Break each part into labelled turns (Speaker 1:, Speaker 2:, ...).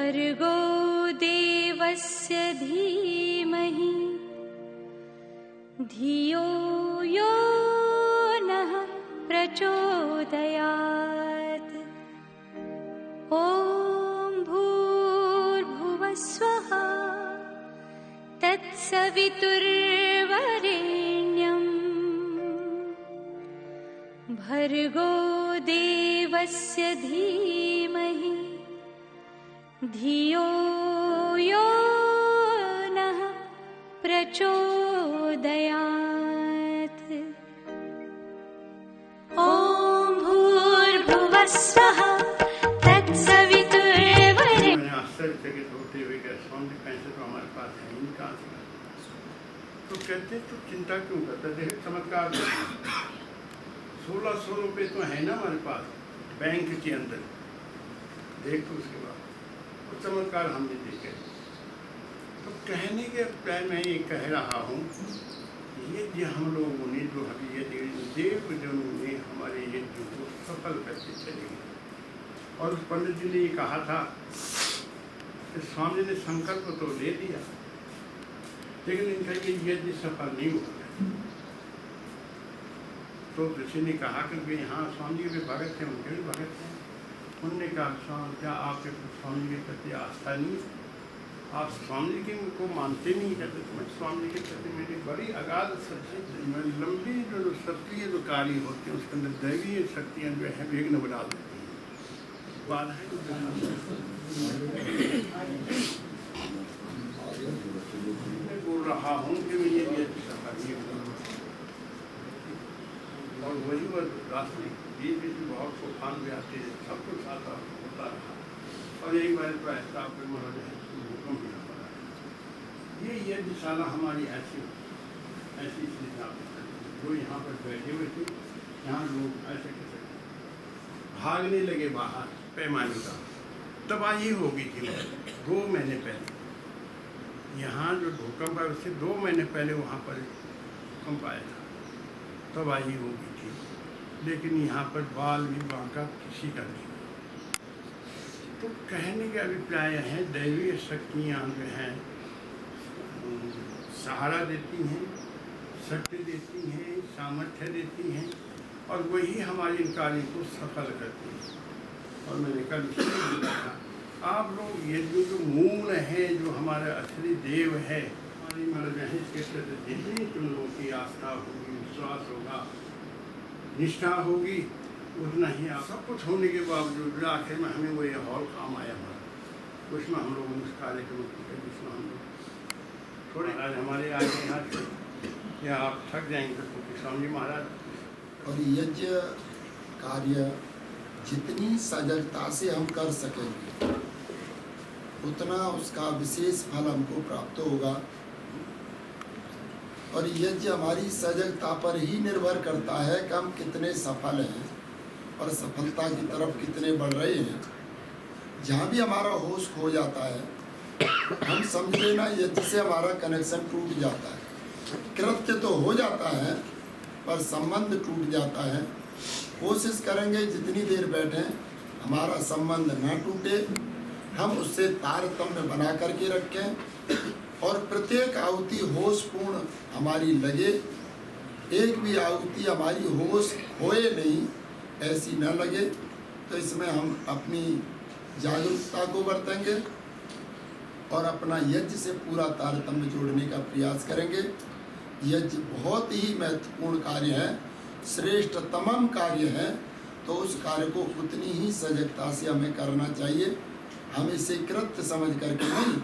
Speaker 1: भर्गो देवस्य धीमहि धियो यो नः प्रचोदयात्। ॐ भूर्भुवस्वः तत्सवितुर्वरेण्यम् भर्गो देवस्य धीमहि धियो यो नः प्रचोदयात्। ॐ भूर्भुवस्वः तत्सवितुर्वरेण्यम्।
Speaker 2: आश्चर्यचकित होते हुए कि स्वामी पैसे तो हमारे पास है ही कहाँ से। तो कहते तो चिंता क्यों करते, देखो चमत्कार 1600 रुपये तो है ना हमारे पास बैंक के अंदर, देखो उसके बाद वो चमत्कार हमने देखे। तो कहने के प्राय मैं ये कह रहा हूँ, ये हम लोगों ने जो अभी ये देवजनों ने हमारे यज्ञ को सफल करके चलेंगे। और उस पंडित जी ने ये कहा था कि स्वामी ने संकल्प तो ले दिया, लेकिन इनका ये यज्ञ सफल नहीं हुआ। तो ऋषि ने कहा कि हाँ स्वामी के भी भगत थे, उनके भी भगत थे। उन्होंने कहा स्वामी क्या आपके स्वामी के प्रति आस्था नहीं, आप स्वामी जी को मानते नहीं कहते। तो मैं स्वामी के प्रति मेरी बड़ी अगाध लंबी जो सक्रिय जो कार्य होते हैं उसके अंदर दैवीय शक्तियाँ जो है विघ्न बना देती हैं, बाधाएं मैं बोल रहा हूँ कि मैं ये और वही वह रास्ते बीच बीच में बहुत तूफान भी आते हैं, सब कुछ आता होता रहा। और यही बार तो ऐसा भूकंप भी पड़ा। ये यज्ञशाला हमारी ऐसी जो यहाँ पर बैठे हुए थे, यहाँ लोग ऐसे कैसे भागने लगे बाहर पैमाने का। तबाही हो गई थी 2 महीने पहले। यहाँ जो भूकंप है उससे 2 महीने पहले वहाँ पर भूकंप आया था, तबाही हो गई थी। लेकिन यहाँ पर बाल भी बांका किसी का नहीं। तो कहने के अभिप्राय हैं दैवीय शक्तियाँ जो हैं सहारा देती हैं, शक्ति देती हैं, सामर्थ्य देती हैं, और वही हमारे इन कार्य को सफल करती हैं। और मैंने कल देखा आप लोग ये जो मूल है, जो हमारा असली देव है, हमारी मतलब है, इसके प्रति जितनी तुम लोगों की आस्था होगी, विश्वास होगा, निष्ठा होगी, उतना ही आप सब कुछ होने के बावजूद आखिर में हमें वो ये हॉल काम आया हमारा, उसमें हम लोग उस कार्यक्रम जिसमें हम लोग थोड़े आज हमारे आगे यहाँ या आप थक जाएंगे क्योंकि स्वामी महाराज।
Speaker 3: और यज्ञ कार्य जितनी सजगता से हम कर सकेंगे उतना उसका विशेष फल हमको प्राप्त होगा। और यज्ञ हमारी सजगता पर ही निर्भर करता है कि हम कितने सफल हैं और सफलता की तरफ कितने बढ़ रहे हैं। जहाँ भी हमारा होश खो जाता है, हम समझ लेना यज्ञ से हमारा कनेक्शन टूट जाता है। कृत्य तो हो जाता है पर संबंध टूट जाता है। कोशिश करेंगे जितनी देर बैठें हमारा संबंध ना टूटे, हम उससे तारतम्य बना करके रखें और प्रत्येक आहुति होशपूर्ण हमारी लगे। एक भी आहुति हमारी होश खोए नहीं ऐसी न लगे। तो इसमें हम अपनी जागरूकता को बरतेंगे और अपना यज्ञ से पूरा तारतम्य जोड़ने का प्रयास करेंगे। यज्ञ बहुत ही महत्वपूर्ण कार्य है, श्रेष्ठतम कार्य है। तो उस कार्य को उतनी ही सजगता से हमें करना चाहिए। हम इसे कृत्य समझ करके नहीं,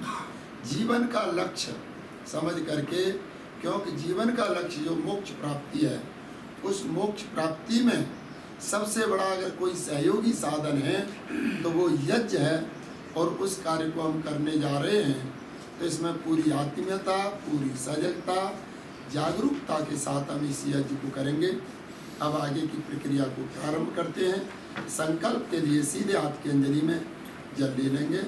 Speaker 3: जीवन का लक्ष्य समझ करके, क्योंकि जीवन का लक्ष्य जो मोक्ष प्राप्ति है, उस मोक्ष प्राप्ति में सबसे बड़ा अगर कोई सहयोगी साधन है तो वो यज्ञ है। और उस कार्य को हम करने जा रहे हैं तो इसमें पूरी आत्मीयता, पूरी सजगता, जागरूकता के साथ हम इस यज्ञ को करेंगे। अब आगे की प्रक्रिया को प्रारंभ करते हैं। संकल्प के लिए सीधे हाथ की अंजलि में जल ले लेंगे।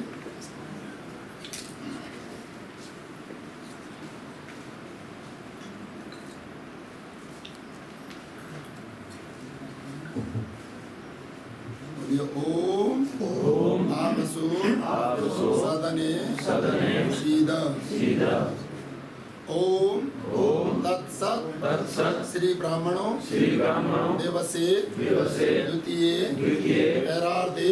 Speaker 3: ओम आपसु सदने सीद ओम तत्सत् श्री ब्राह्मणों दिवसे द्वितीये ऐरार्धे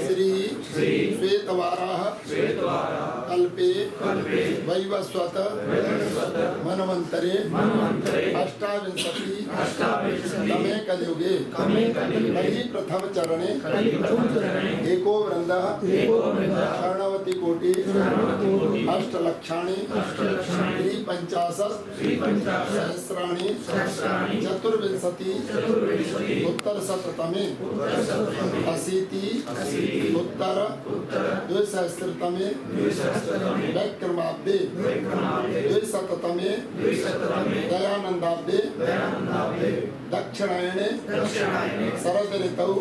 Speaker 3: श्री श्वेतवाराह कल्पे वैवस्वत मनवंतरे अष्टाविंशति तमे कलियुगे कलि प्रथम चरणे एको वृंदः शरणवती कोटि अष्टलक्षाणि सहस्राणि चतुर्विंशति उत्तर शततमे अशीति उत्तर द्विसहस्रतमे वैक्रमाब्दे द्विशततमे दयानंदाब्दे दक्षिणायने शरद ऋतौ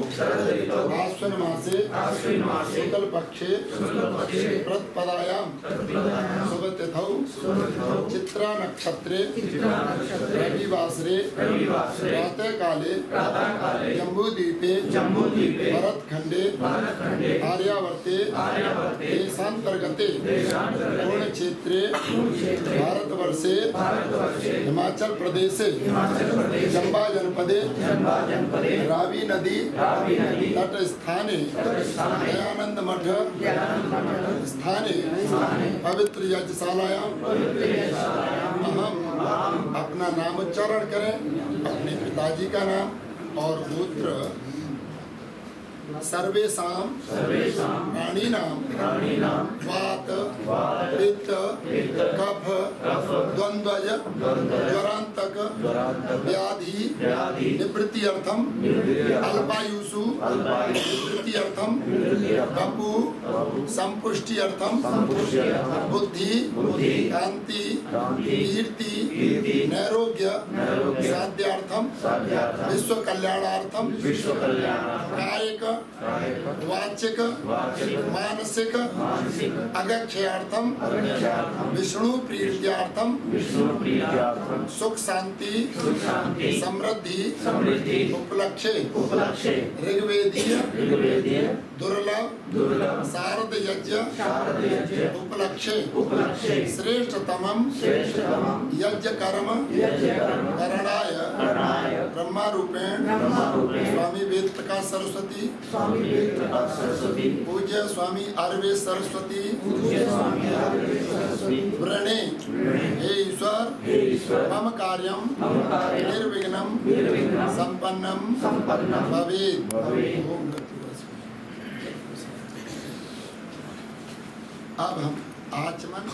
Speaker 3: आश्विन मासे शुक्ल पक्षे प्रतिपदायां शुभ तिथौ चित्रा नक्षत्रे रविवासरे प्रातः काले जम्बूद्वीपे भरतखंडे आर्यावर्ते देशांतर्गते पूर्ण क्षेत्रे भारतवर्षे हिमाचल प्रदेशे चंबा जनपदे रावी नदी तट स्थाने दयानंद मठ स्थाने पवित्र यज्ञशालायां हम अपना नाम उच्चारण करें, अपने पिताजी का नाम और गोत्र सर्वेषां प्राणिनां वात पित्त कफ द्वंद्वज ज्वरांतक व्याधि निवृत्त्यर्थम अल्पायुषु निवृत्त्यर्थम बपु संपुष्टियर्थम बुद्धि कांति कीर्ति नैरोग्य साध्यार्थम विश्व कल्याणार्थम कायिक वाचिक मानसिक अगक्षयार्थम विष्णु प्रीत्यार्थम सुख शांति समृद्धि उपलक्ष्य ऋग्वेदीय दुर्लभ शारद यज्ञ उपलक्ष्य श्रेष्ठतमं यज्ञ कर्म करणाय ब्रह्मा रूपेण स्वामी वेद प्रकाश सरस्वती पूज्य स्वामी आर्वे सरस्वती व्रणे हे ईश्वर मम कार्यम निर्विघ्नं संपन्नं भवेत्। अब हम आचमन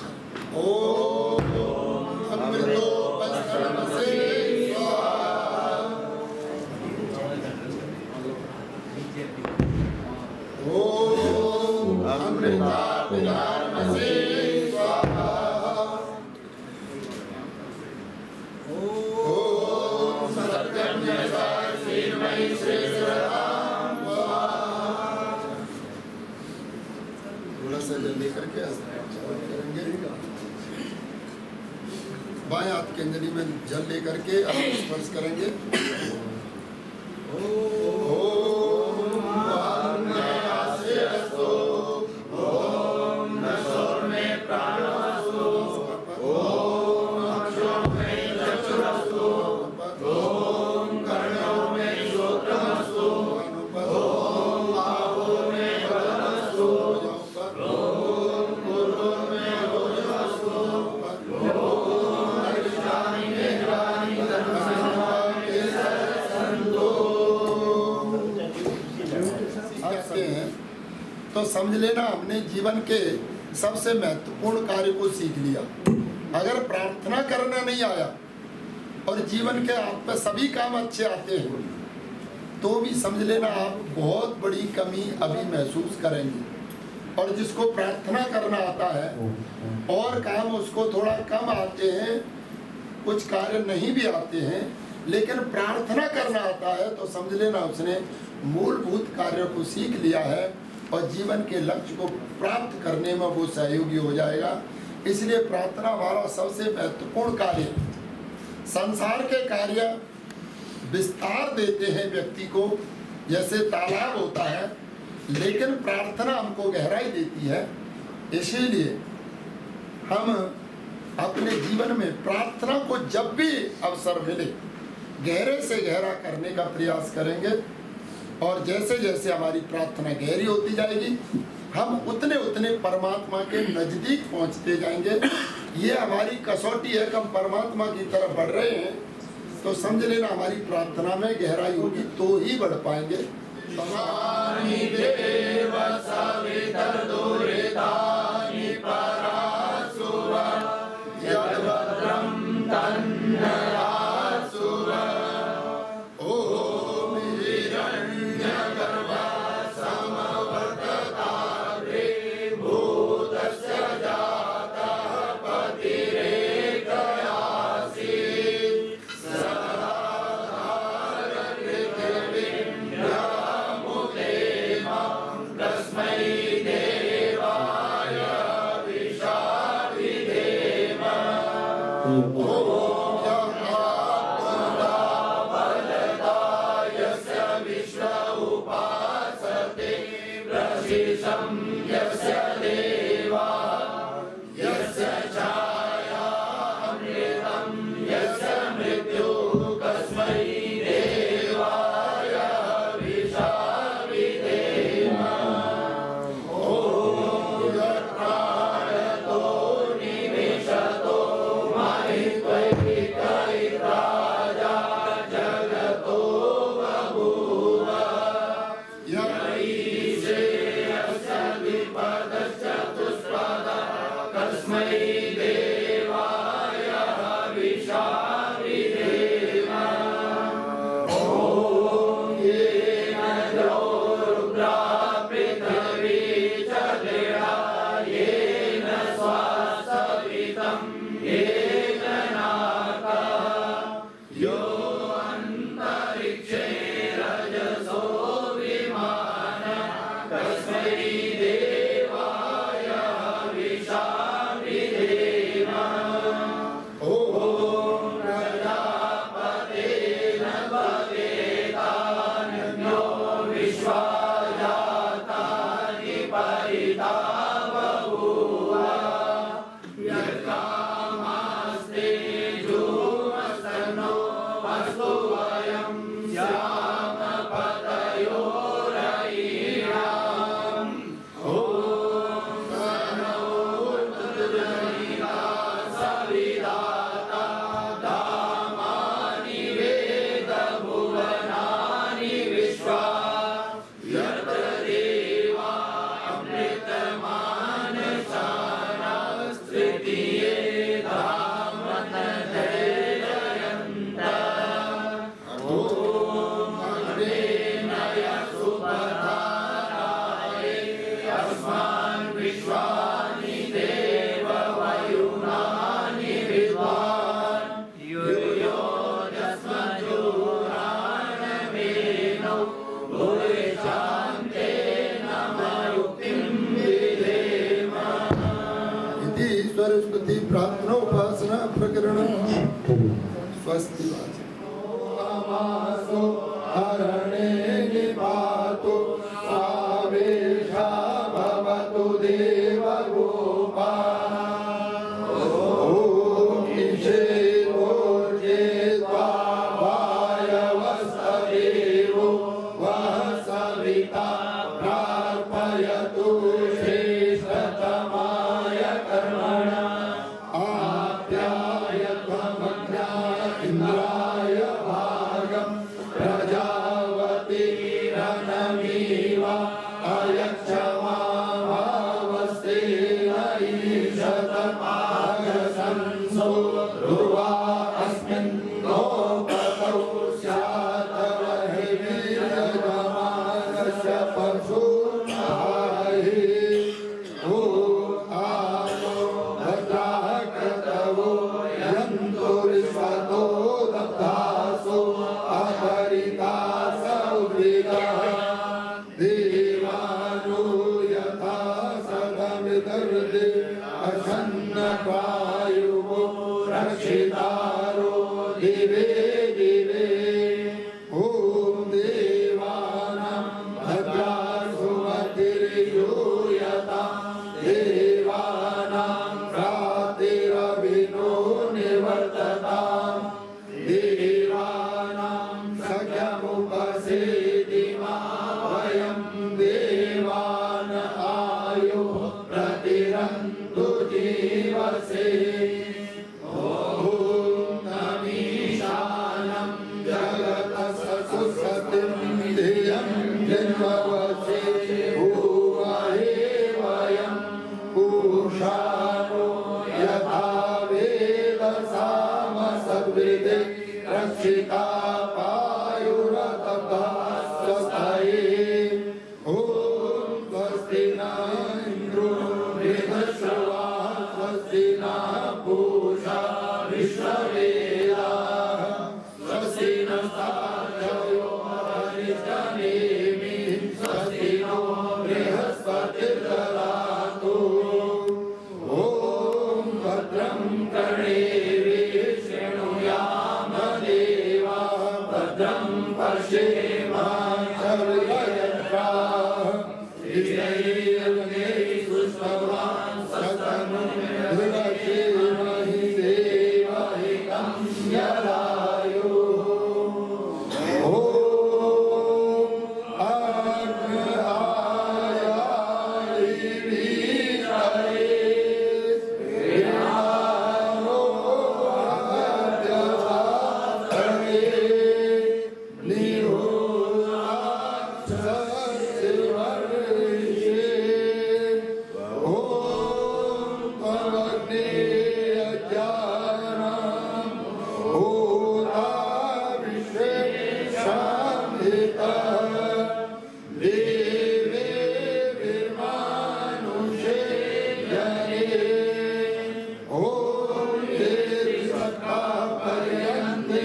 Speaker 3: ओम अमृतो वस्त्रमसे ओम अमृता विदारमसे स्वाहा ओम सत्यं जयसाय श्रीमयि श्रीराम थोड़ा सा जल्दी करके करेंगे। बाएं हाथ की अंजलि में जल लेकर के आप स्पर्श करेंगे। तो समझ लेना हमने जीवन के सबसे महत्वपूर्ण कार्य को सीख लिया। अगर प्रार्थना करना नहीं आया और जीवन के आप पे सभी काम अच्छे आते हैं तो भी समझ लेना आप बहुत बड़ी कमी अभी महसूस करेंगे। और जिसको प्रार्थना करना आता है और काम उसको थोड़ा कम आते हैं, कुछ कार्य नहीं भी आते हैं, लेकिन प्रार्थना करना आता है तो समझ लेना उसने मूलभूत कार्य को सीख लिया है और जीवन के लक्ष्य को प्राप्त करने में वो सहयोगी हो जाएगा। इसलिए प्रार्थना हमारा सबसे महत्वपूर्ण कार्य। संसार के कार्य विस्तार देते हैं व्यक्ति को, जैसे तालाब होता है लेकिन प्रार्थना हमको गहराई देती है। इसीलिए हम अपने जीवन में प्रार्थना को जब भी अवसर मिले गहरे से गहरा करने का प्रयास करेंगे, और जैसे जैसे हमारी प्रार्थना गहरी होती जाएगी हम उतने उतने परमात्मा के नजदीक पहुंचते जाएंगे। ये हमारी कसौटी है कि हम परमात्मा की तरफ बढ़ रहे हैं, तो समझ लेना हमारी प्रार्थना में गहराई होगी तो ही बढ़ पाएंगे। सरस्वती प्रार्थना उपासना प्रकरण स्वस्ति हरणे निपातु स्वावेशा भवतु देवगोपा ओम ईशेरो जेत्वा वायवस्तदेवो वः सविता प्रार्पयतु श्रेष्ठतमाय कर्मणा आप्यायत्वमग्ना इंद्रा जन्मवसे भूमहे वयं पूषाणो यथा वेदसाम सद्वृदे रक्षिता पायुरतपः स्वस्ताये ॐ स्वस्ति न इन्द्रो वृद्धश्रवाः स्वस्ति न पूषा विश्ववेदाः स्वस्ति नस्तार्क्ष्यो अरिष्टनेमिः स्वस्ति नो बृहस्पतिर्ददातु ॐ भद्रं कर्णेभिः शृणुयाम देवाः भद्रं पश्येमाक्षभिर्यजत्राः स्थिरैर्यङ्गैः सुष्ठुवान् सततं दृढक्षेमहि देवहितं यदायुः ॐ अग्नयायिवीक्षणे प्रियानो आद्यवासने निहोराक्षसवर्षे ॐ भगवते अज्ञानं भूताविश्वे शान्तितः देवे विमानुषे जने ॐ ये सत्ता पर्यन्ते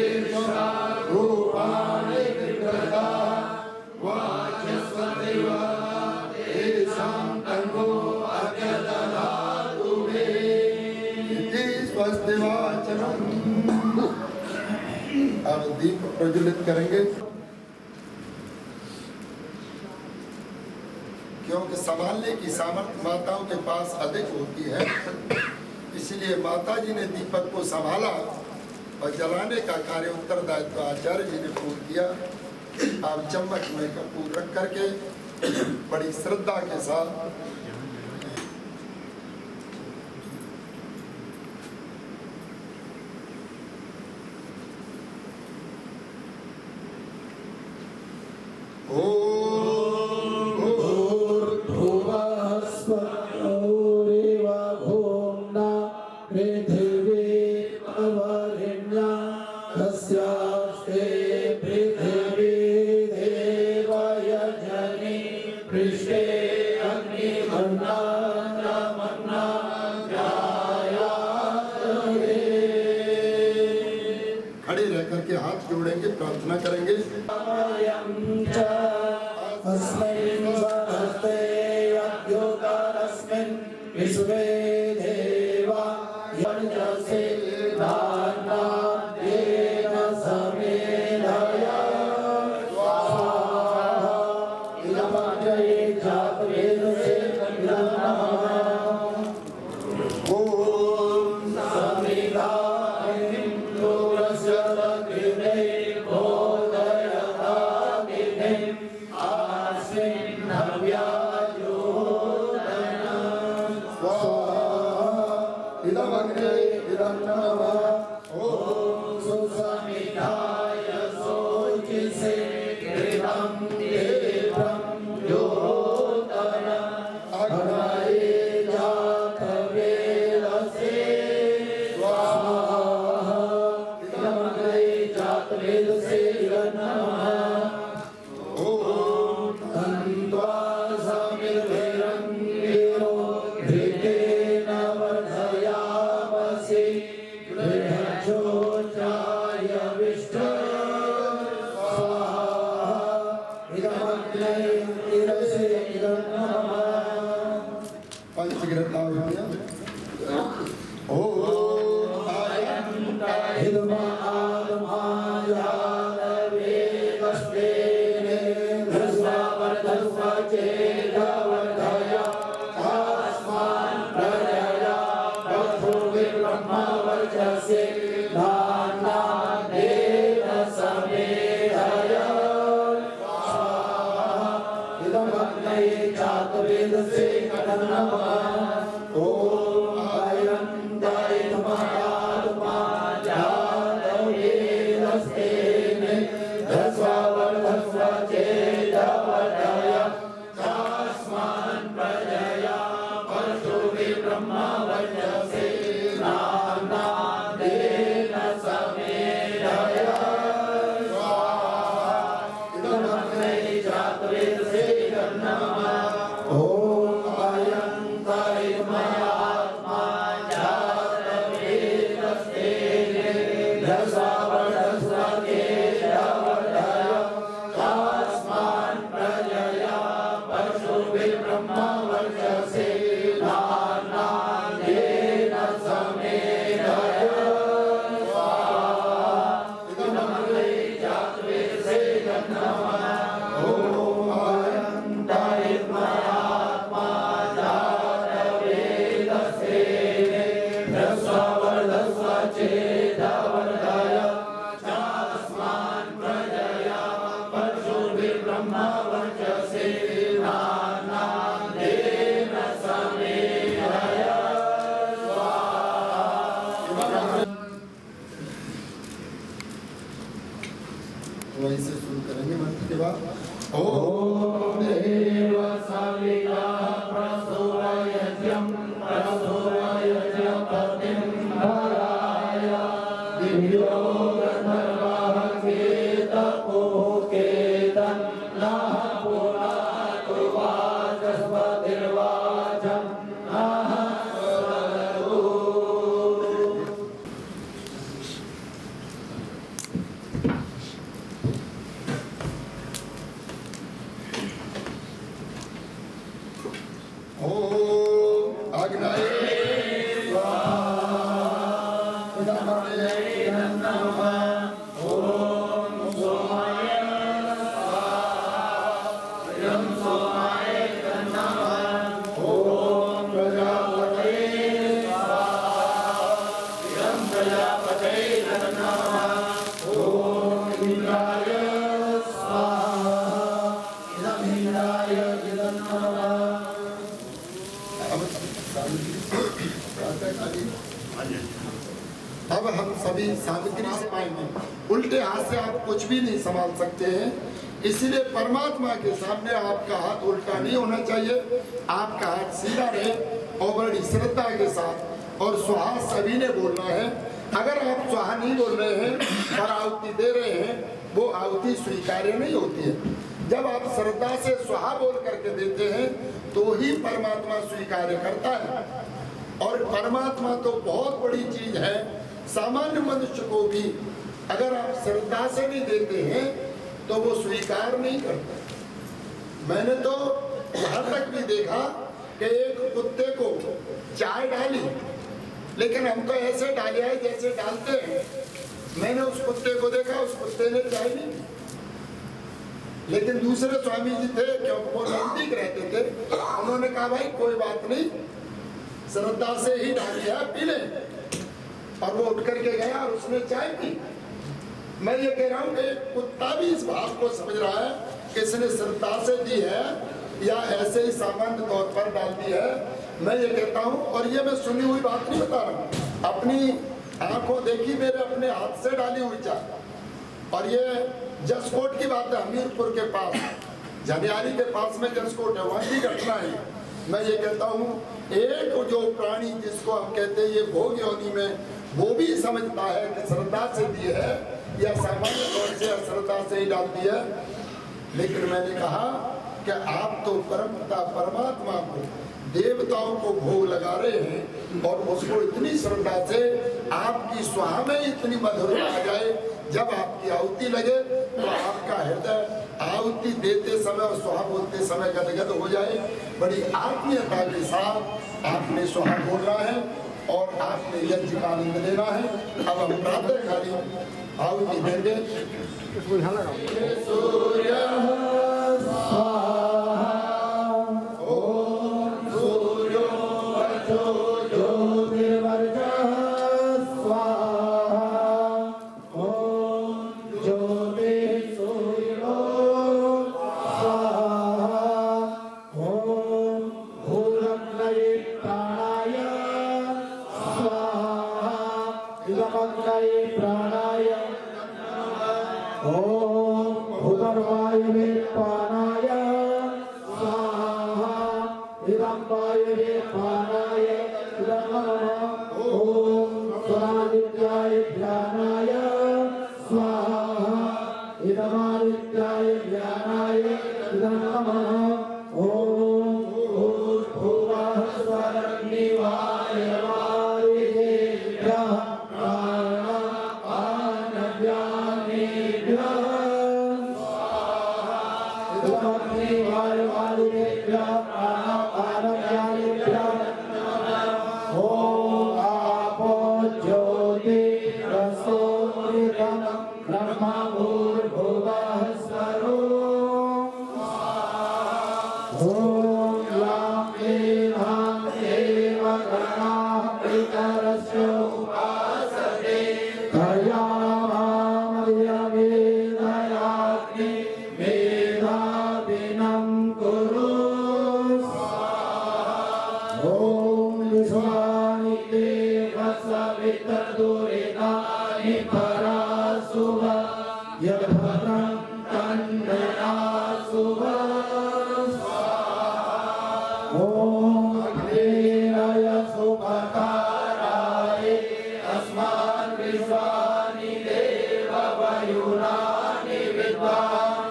Speaker 3: रूपाणि विकृता वाचस्पतिव तेषां तन्नो अद्यदधातु मे इति स्वस्ति वाचनम्। अब दीप प्रज्वलित करेंगे क्योंकि संभालने की सामर्थ्य माताओं के पास अधिक होती है, इसलिए माता जी ने दीपक को संभाला और जलाने का कार्य उत्तरदायित्व आचार्य जी ने पूर्ण किया। आप चम्मच में कपूर रख करके बड़ी श्रद्धा के साथ खड़े रह करके हाथ जोड़ेंगे, प्रार्थना करेंगे। विश्वे देवा यज्ञसे दानाद्येन समेधया स्वाहा इदमग्रे जातवेदसे नमः ॐ समिधायिन्द्रस्य दग्ने बोधयताग्ने आस्मिन्नव्या इदमग्रे इदं नमः ॐ सुसमिधाय सोचिसे कृतं देवं योतन अग्नये जातवेदसे स्वाहा इदमग्रे जातवेदसे नमः ॐ तन्त्वा समिर्भिरङ्गिरो धृतेन वर्धयामसि गृहचोचाय विष्ट स्वाहा इदमग्ने इदसे इदं नमः पंचग्रताहुतियां ॐ हिदमादमायावेदस्तेने धस्वावर्धस्वचेदवर्धया अस्मान् प्रजया ब्रह्मवर्चसे दानादेन समेधया स्वाहा इदमग्ने जातवेदसे नमः ॐ अयं दैतमायादमायावेदस्तेने धस्वावर्धस्वचेदवर्धया वहीं से शुरू करेंगे मंत्र के बाद।
Speaker 4: ओम देव सविता प्रसूरयज्ञं प्रसूरयज्ञपतिं भराय दिव्यो गन्धर्वः केतपुकेतं नः पुनातु वाचस्पतिर्वाचं नः स्वरतु।
Speaker 3: अब हम सभी सामग्री से पाएंगे। उल्टे हाथ से आप कुछ भी नहीं संभाल सकते हैं, इसीलिए परमात्मा के सामने आपका हाथ उल्टा नहीं होना चाहिए, आपका हाथ सीधा रहे और बड़ी श्रद्धा के साथ। और स्वाहा सभी ने बोलना है। अगर आप स्वाहा नहीं बोल रहे हैं और आहुति दे रहे हैं, वो आहुति स्वीकार्य नहीं होती है। जब आप श्रद्धा से स्वाहा बोल करके देते हैं तो ही परमात्मा स्वीकार्य करता है। और परमात्मा तो बहुत बड़ी चीज है, सामान्य मनुष्य को भी अगर आप श्रद्धा से नहीं देते हैं तो वो स्वीकार नहीं करता। मैंने तो यहाँ तक भी देखा कि एक कुत्ते को चाय डाली, लेकिन हम तो ऐसे डाले है जैसे डालते हैं। मैंने उस कुत्ते को देखा, उस कुत्ते ने चाय नहीं पी। लेकिन दूसरे स्वामी जी थे, क्योंकि वो नजदीक रहते थे, उन्होंने कहा भाई कोई बात नहीं, श्रद्धा से ही डाली है, पी ले। और वो उठ करके गया और उसने चाय पी। मैं ये कह रहा हूँ कि कुत्ता भी इस बात को समझ रहा है कि इसने श्रद्धा से दी है या ऐसे ही सामान्य तौर पर डाल दी है। मैं ये कहता हूँ, और ये मैं सुनी हुई बात नहीं बता रहा हूँ, अपनी आंखों देखी, मेरे अपने हाथ से डाली हुई चाय। और ये जसकोट की बात है, हमीरपुर के पास, झनियारी के पास में जसकोट है, वहाँ की घटना है। मैं ये कहता हूँ, एक जो प्राणी जिसको हम कहते हैं ये भोग योनि में, वो भी समझता है कि श्रद्धा से दी है या सामान्य तौर से श्रद्धा से ही डालती है। लेकिन मैंने कहा कि आप तो परमपिता परमात्मा को, देवताओं को भोग लगा रहे हैं और उसको इतनी श्रद्धा से आपकी स्वाहा में इतनी मधुरता आ जाए, जब आपकी आहुति लगे तो आपका हृदय आहुति देते समय और स्वाहा बोलते समय गदगद हो जाए। बड़ी आत्मीयता के साथ आपने स्वाहा बोलना है और आपने यज्ञ का आनंद लेना है। अब हम प्रातःकालीन आहुति देंगे। सूर्य ब्रह्मा भूर्भुवः स्वः
Speaker 4: भद्रं तन्नयासु ॐ अग्निरय सुपकाराय अस्मान् विश्वानि देववयुनानि विद्वान्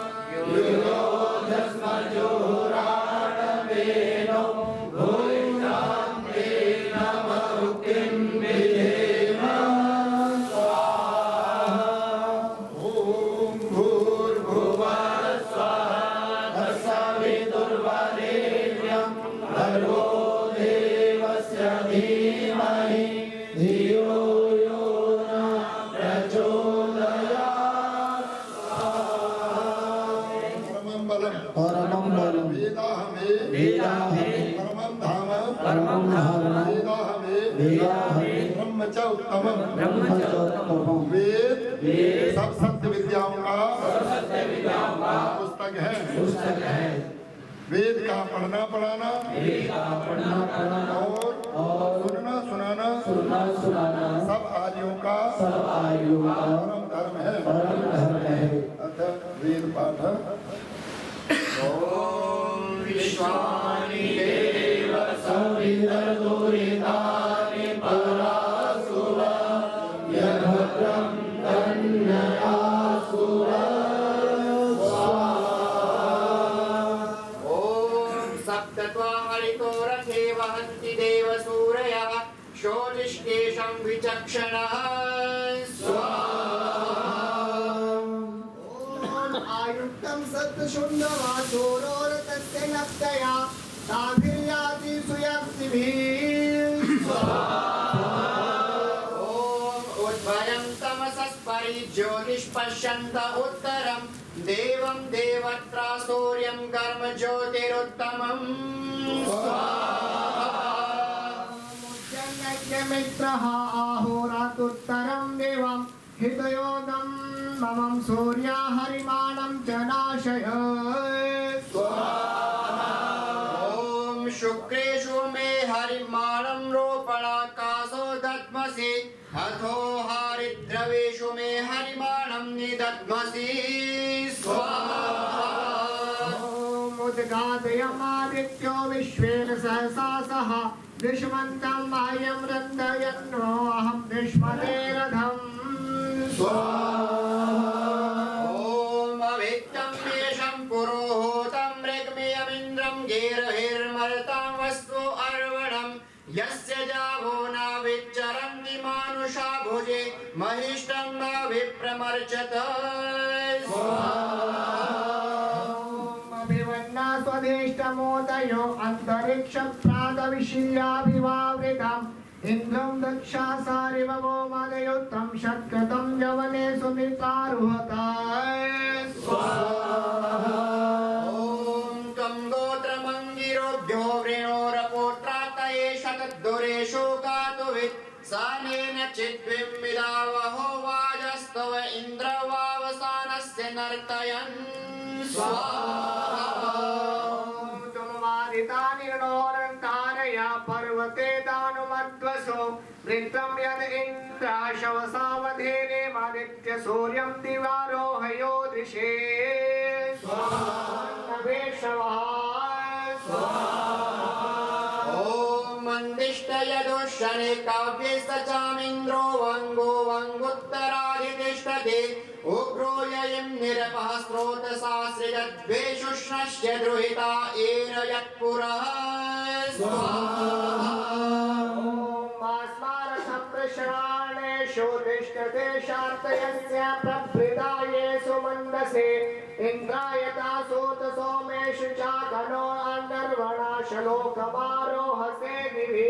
Speaker 4: युयोधस्मजोराणवेनो भूयां ते नमरुक्तिं विधेम ॐ भूर्भुवः स्वः तत्सवितुर्वरेण्यं भर्गो देवस्य धीमहि धियो यो न प्रचोदयात्
Speaker 3: परमं बलम
Speaker 4: परमं बलं
Speaker 3: वेदाहमे
Speaker 4: वेदाहमे
Speaker 3: परमं धाम वेदाहमे
Speaker 4: वेदाहमे
Speaker 3: ब्रह्म च उत्तमम
Speaker 4: ब्रह्मचर्यम्
Speaker 3: वेद सब सत्य विद्याओं का पुस्तक है। वेद का पढ़ना पढ़ाना और सुनना सुनाना सब आर्यों का परम धर्म है। अतः वेद पाठ
Speaker 5: ॐ विश्वानि देव
Speaker 4: सवितर्दुरितानि परासुर यद्भद्रं तन्नयासुर
Speaker 5: ॐ सप्तत्वा हरितो रथे वहन्ति देवसूरयः शोधिष्केशं विचक्षणः
Speaker 6: आयुक्तं सत्तशून्यवाचोरोरतस्य नक्तया ताभिर्याति सुयाप्तिभिः
Speaker 5: ॐ उद्भयं तमसस्परि ज्योतिष्पश्यन्त उत्तरं देवं देवत्रा सूर्यं कर्म ज्योतिरुत्तमम्
Speaker 6: मुद्यन्यज्ञमित्रः आहोरातुत्तरं देवं हितयोगं ममं सूर्या हरिमाणं च नाशय
Speaker 5: ॐ शुक्रेषु मे हरिमाणं रोपणाकाशो दद्मसि अथो हरिद्रवेषु मे हरिमाणं निदद्मसि स्वाहा
Speaker 6: मुद्गादयमादित्यो विश्वेन सहसा सह दुष्मन्तं मायं रन्दयन्नो अहं दुष्मते रथम्
Speaker 5: ॐ अभिक्तं मेषं पुरोहोतं ऋग्मियमिन्द्रं गेरहिर्मरतां वस्तु अर्वणं यस्य जावो नाभिच्चरन्ति मानुषा भुजे महिष्टं नाभिप्रमर्चत
Speaker 6: अभिवन्ना स्वदेष्टमोदयो अन्तरिक्षप्रातविशील्याभिवावृतम् इन्द्रं दक्षासारिवो मदयुक्तं षट्कृतं यवने सुमितारुहता
Speaker 5: ॐ त्वं गोत्रमङ्गिरोभ्यो वृणोरपोत्रातये शतद्दुरेषु गातुवित् सानेन चिद्विं विदावहो वाजस्तव इन्द्रवावसानस्य नर्तयन् स्वाहा
Speaker 6: निर्णोरन्तारया पर्वते दानुमध्वसो वृत्तं यद इन्द्राशवसावधेने मादित्य सूर्यं दिवारोहयो दृशे
Speaker 5: ॐ मन्दिष्ट यदुशने काव्ये सचामिन्द्रो वङ्गो वङ्गुत्तराधितिष्ठते उग्रो ययं निरपः स्रोतसा सृजद्वेषुष्णस्य द्रुहिता एन यत्पुरः स्वाहा
Speaker 6: प्रश्राणेषु तिष्ठते शान्तयस्य प्रभृतायेषु मन्दसे इन्द्रायतासोत सोमेषु चाकनो अनर्वणाशलोकमारोहसे दिवि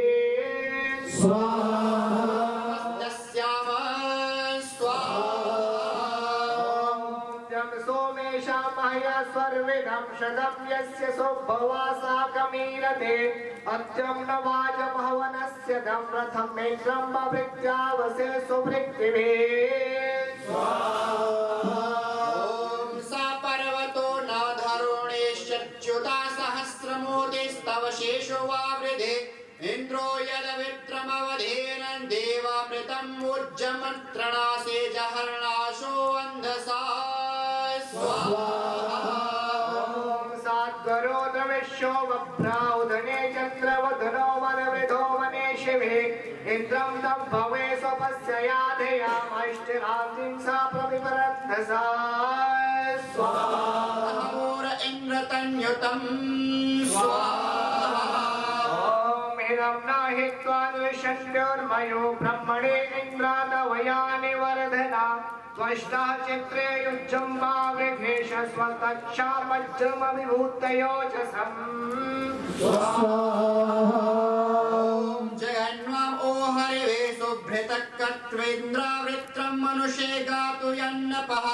Speaker 6: स्वर्विदं शतं यस्य सुभवासा कमीरते अत्यं न वाजमहवनस्य दं रथं मेन्द्रं बभृत्यावसे सुभृत्तिभिः
Speaker 5: ॐ सा पर्वतो नाधरुणेश्च्युता सहस्रमूर्तिस्तव शेषो वावृधे इन्द्रो यदवित्रमवधेन देवामृतम् उज्जमन्त्रणासे जहर्णाशो अन्धसा
Speaker 6: साद्वरो द्रविश्यो वप्राउदने चन्द्रवदनो वनविधो वने शिवे इन्द्रं तं भवे स्वपस्य याधयामैष्टिराब्धिं सा प्रविवरद्धसा
Speaker 5: अहोर इन्द्रतन्युतं स्वाहा
Speaker 6: इदं नहि त्वानुषण्योर्मयो ब्रह्मणे इन्द्रादवयानि वर्धना त्वष्टा चित्रे युज्यं भावृघेश स्वतक्षामज्जमविभूतयोजसम्
Speaker 5: जगन्वाम् ओ हरिवे सुभृतकत्वेन्द्रावृत्रं मनुषे गातु यन्नपः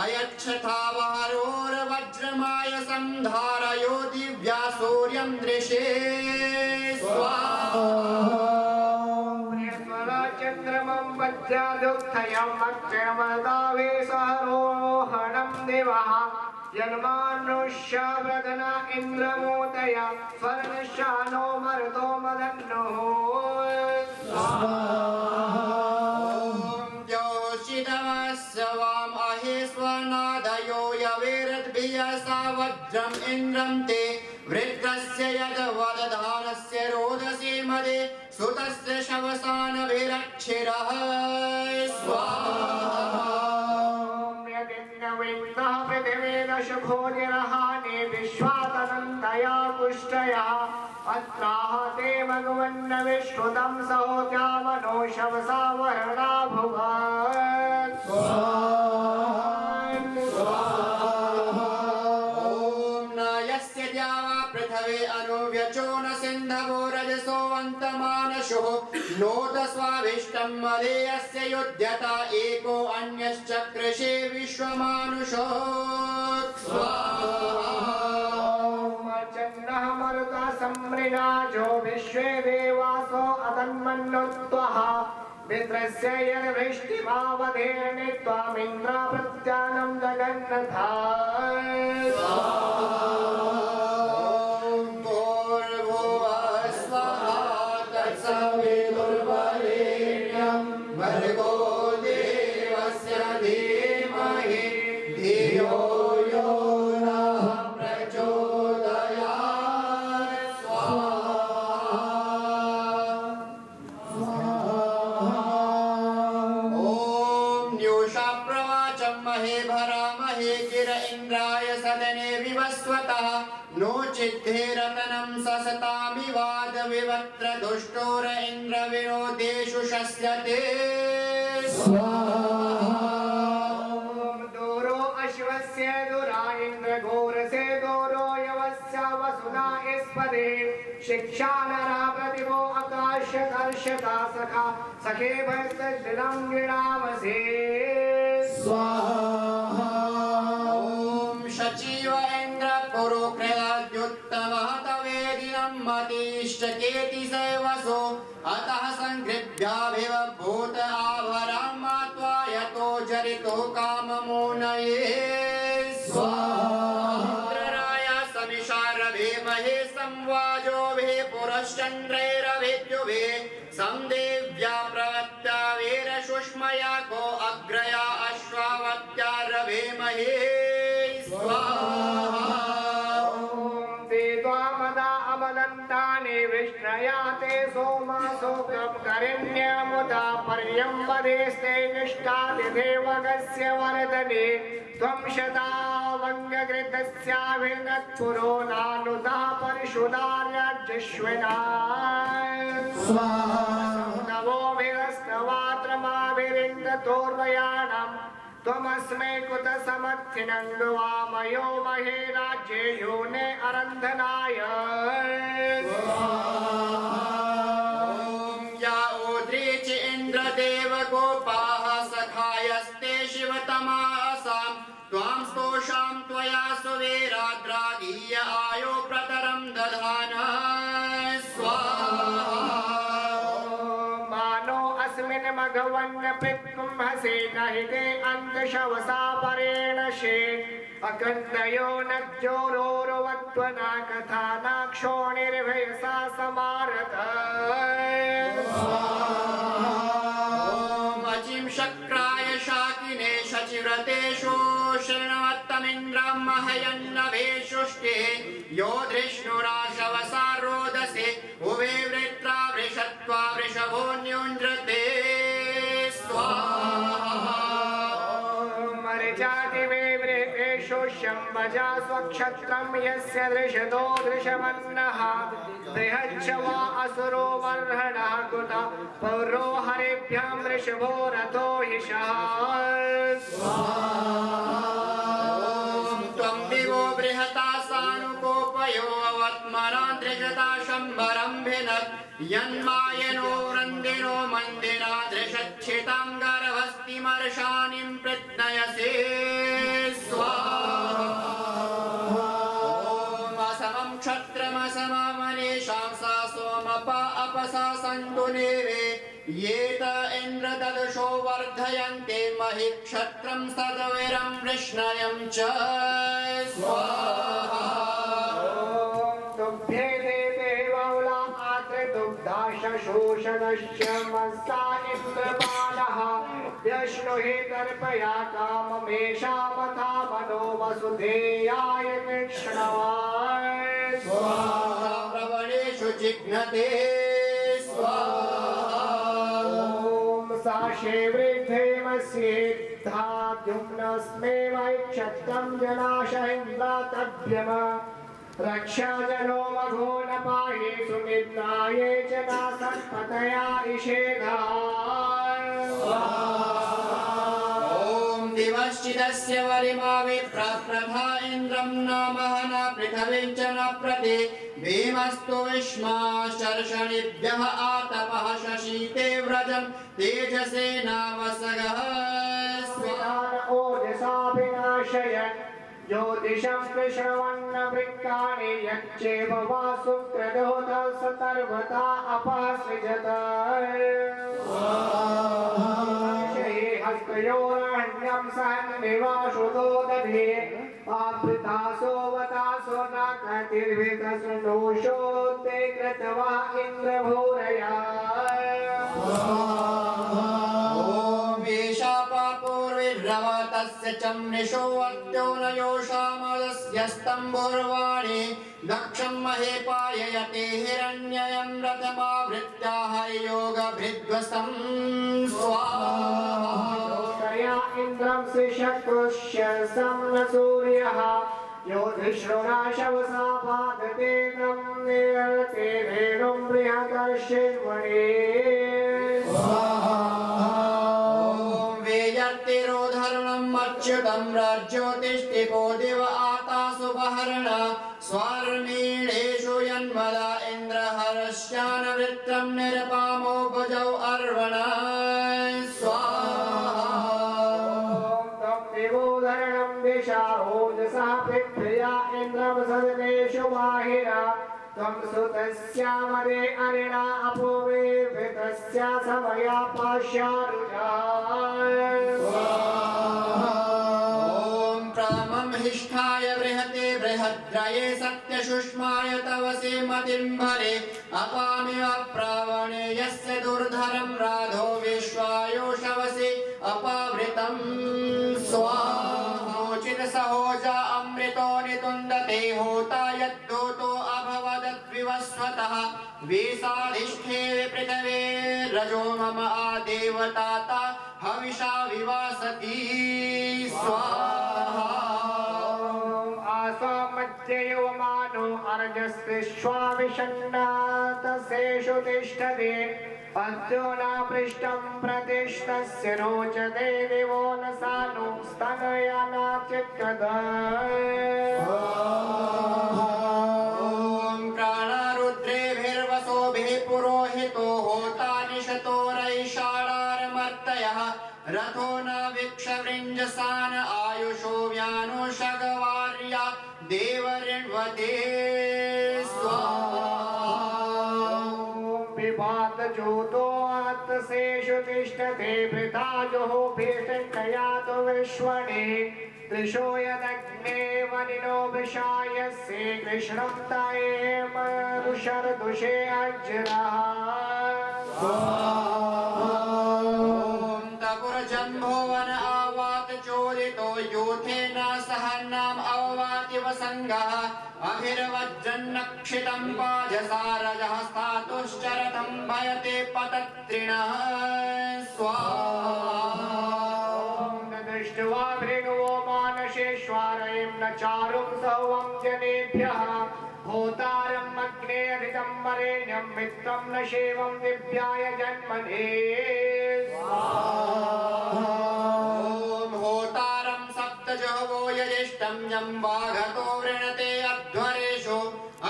Speaker 5: अयच्छथा वहरोर्वज्रमाय संधारयो दिव्या सूर्यं दृशे स्वाहा
Speaker 6: चन्द्रमं वज्रादुक्थयम् अक्षरमदावेशरोहणं दिवः जन्मानुष्यवदना इन्द्रमोदय स्वर्णशानो मरुतो मदन्नुः
Speaker 5: द्योषितमस्य वाम् अहे स्वनादयो यवेरद्भियसा वज्रम् इन्द्रं ते वृत्रस्य यद्वदधानस्य रोदसी मदे सुतस्य शवसानभिरक्षिरः स्वाहा
Speaker 6: यदिन्द्रविन्दः पृथिवीदशभोजिरहानि विश्वातनन्तया पुष्टयः अत्राह ते भगवन्न विश्रुतं सहोत्यामनो शवसा वर्णा भुवन्
Speaker 5: अनुव्यचो न सिन्धवो रजसो वन्तमानशुः नोत स्वाभिष्टं मदेयस्य युध्यता एको अन्यश्चक्रशे विश्वमानुषो
Speaker 6: चन्द्रः मरुतः सम्मृणाजो विश्वे देवासो अतन्मन्नुत्वः मित्रस्य यद्वृष्टिमावधेर्नि त्वामिन्द्र प्रत्यानं जगन्नथा
Speaker 5: भर्गो देवस्य धीमहि धियो यो नः प्रचोदयात् स्वाहा ॐ न्यूषा प्रवाचं महे भरामहे गिर इन्द्राय सदने विवस्वतः नो चिद्धे रतनं ससतामिवाद विवत्र दुष्टोर इन्द्र विनोदेषु शस्यते
Speaker 6: दूरो अश्वस्य दुरा इन्द्र घोरसे दूरो यवस्य वसुना इस्पदे शिक्षा नरा प्रतिभो आकाश कर्षता सखा सखे भक्तजनं गृणामसे स्वाहा
Speaker 5: शचीव इन्द्र पुरो कृताद्युत्तमः तवेदिनं मतिष्ठकेति सेवसो अतः संघृभ्याभिवभूत आभरं मात्वा यतो जरितो काममोनये स्वाहा समिषारभे महे संवाजोभे पुरश्चन्द्रैरभिद्युभे संदेव्या प्रवत्या वीरशुष्मया को अग्रया अश्वावत्यारभे महे स्वाहा
Speaker 6: ते त्वामदा अमदन्तानि विष्णया ते सोमासो करिण्यमुदा पर्यम्बदेस्ते निष्ठादिदेवगस्य वरदने त्वं शतावङ्गकृतस्याभिर्गत्पुरो नानुदा परिषुदार्याज्यश्विना नवोभिरस्तवात्रमाभिरिन्दतोर्वयाणम् त्वमस्मै कुतसमर्थिनङ्गवामयो महे राज्ये योने अरन्धनाय
Speaker 5: या ओद्रीचि इन्द्रदेव गोपाः सखायस्ते शिवतमासां त्वां स्तोषां त्वया सुवीराद्रागीय आयो प्रतरं दधान स्वाहा
Speaker 6: अस्मिन् मघवन्न पित्कुम्भसे नहि ते अन्तशवसा परेण शेत् अकन्दयो नज्जोरोरुवत्वना कथा नाक्षोणिर्भयसा समारत
Speaker 5: अचिं शक्राय शाकिने शचिव्रतेषु शृण्वत्तं तमिन्द्रं महयन्नभे शुष्टिः यो धृष्णुना शवसा रोदसे उभे वृत्रा वृषत्वा वृषभोऽन्युञ्जते स्वाहा
Speaker 6: शम्बजा स्वक्षत्रं यस्य दृशतो दृशमन्नः बृहच्च वा असुरो वर्हणः कुत पौरो हरिभ्यं वृषभो रथो हिषः
Speaker 5: त्वं दिवो बृहता सानुकोपयो अवत्मना दृशता शम्बरं भिनत् यन्मायनो वृन्दिनो मन्दिरा दृशच्छितां गर्भस्तिमर्षानिं प्रत्नयसे क्षत्रमसममनीषां सा सोमपा अपसा सन्तु नेवे ये त इन्द्र ददशो वर्धयन्ते महि क्षत्रं सदविरं वृष्णयं च स्वाहा
Speaker 6: तुभ्ये देवे बहुला आत्रिदुग्धा शोषणश्च मस्ता इन्द्रपालः व्यश्नुहि तर्पया काममेषामथा मनो वसुधेयाय कृष्णवाय
Speaker 5: स्वाहा प्रवणेषु जिघ्नते स्वाहा
Speaker 6: ॐ साशे वृद्धेमस्येद्धाद्युम्नस्मे वै क्षत्रं जनाशहिन्द्रातभ्यम रक्षा जनो मघो न पाये सुनिद्राये च नासत्पतया इषेधाय
Speaker 5: दिवश्चिदस्य वरिमा विप्रथा इन्द्रं न महना पृथिवीं च न प्रति भीमस्तु विष्माशर्षणिभ्यः आतपः शशीते व्रजं तेजसे नावसगः
Speaker 6: ओजसा विनाशय ज्योतिषं कृष्णवन्नवृक्काणि यच्चेव वा सुकृतोदः सतर्वता अपसृजत हस्तयोरण्यं सन्निवासुतो दधे आवृतासो वतासो न कतिर्वितसृणोषोऽते कृत्वा इन्द्रभूरया
Speaker 5: तस्य चम्निषो अत्यो न योषामदस्य स्तम्भोर्वाणि दक्षं महे पाययते हिरण्ययं रथमावृत्या हरियोगभृद्वसं स्वाहा
Speaker 6: इन्द्रं शिशकृष्य सम्न सूर्यः यो धिष्णुना शवसा पादते तं निरते धेनुं बृहदर्षिण्वणे
Speaker 5: अच्युतं राज्योतिष्ठिपो दिव आतासु बहरण स्वार्मीणेषु यन्मदा इन्द्रहरस्यानवृत्रं निरपामो भुजौ अर्वण स्वाहा
Speaker 6: दिवोधरणं दिशा ओजसा पृथ्व्या इन्द्रं सदनेषु बाहिरा त्वं सुतस्यामरे अरिणा अपूर्वे वृतस्या समया पाश्यारुषा
Speaker 5: हिष्ठाय बृहते बृहद्रये सत्यशुष्माय तवसे मतिं भरे अपामि अप्रावणे यस्य दुर्धरं राधो विश्वायोषवसे अपावृतं स्वाहोचित सहोजा अमृतो नितुन्दते होता यद्दूतो अभवदद्विवस्वतः वेसाधिष्ठे पृथवे रजो मम आदेवताता हविषा विवासति स्वाहा
Speaker 6: मध्ययो मानो अर्जस्विश्वाविषण्णातसेषु तिष्ठते पद्यो न पृष्ठं प्रतिष्ठस्य रोचते दिवो न सानु स्तनया न चित्तद
Speaker 5: प्राणारुद्रेभिर्वसोभिः पुरोहितो होता निशतो रैषाणारमर्तयः रथो न वीक्षवृञ्जसान आयुषो व्यानो शगवार्या देवऋण्वते स्वाहा
Speaker 6: विभात ज्योतो आत्सेषु तिष्ठते वृथाजोः भीषङ्कयातु विश्वणे त्रिशो यदग्ने वनिनो विषायस्ये कृष्णं ताये मनुषर्दुषे अज्रः
Speaker 5: जम्भोवन आवात चोदितो यूथेन सह न प्रसङ्गः अभिर्वज्रन्नक्षितं पाजसारजः स्थातुश्चरतं भयते पतत्रिणः स्वाहा
Speaker 6: दृष्ट्वा भृगवो मानसेश्वरं न चारुं सौवं जनेभ्यः होतारम् अग्नेऽधिकं वरेण्यं मित्रं न शेवं दिव्याय जन्मने
Speaker 5: ॐ होतारं सप्तजहवो यजिष्ठं यं वाघतो वृणते अध्वरेषु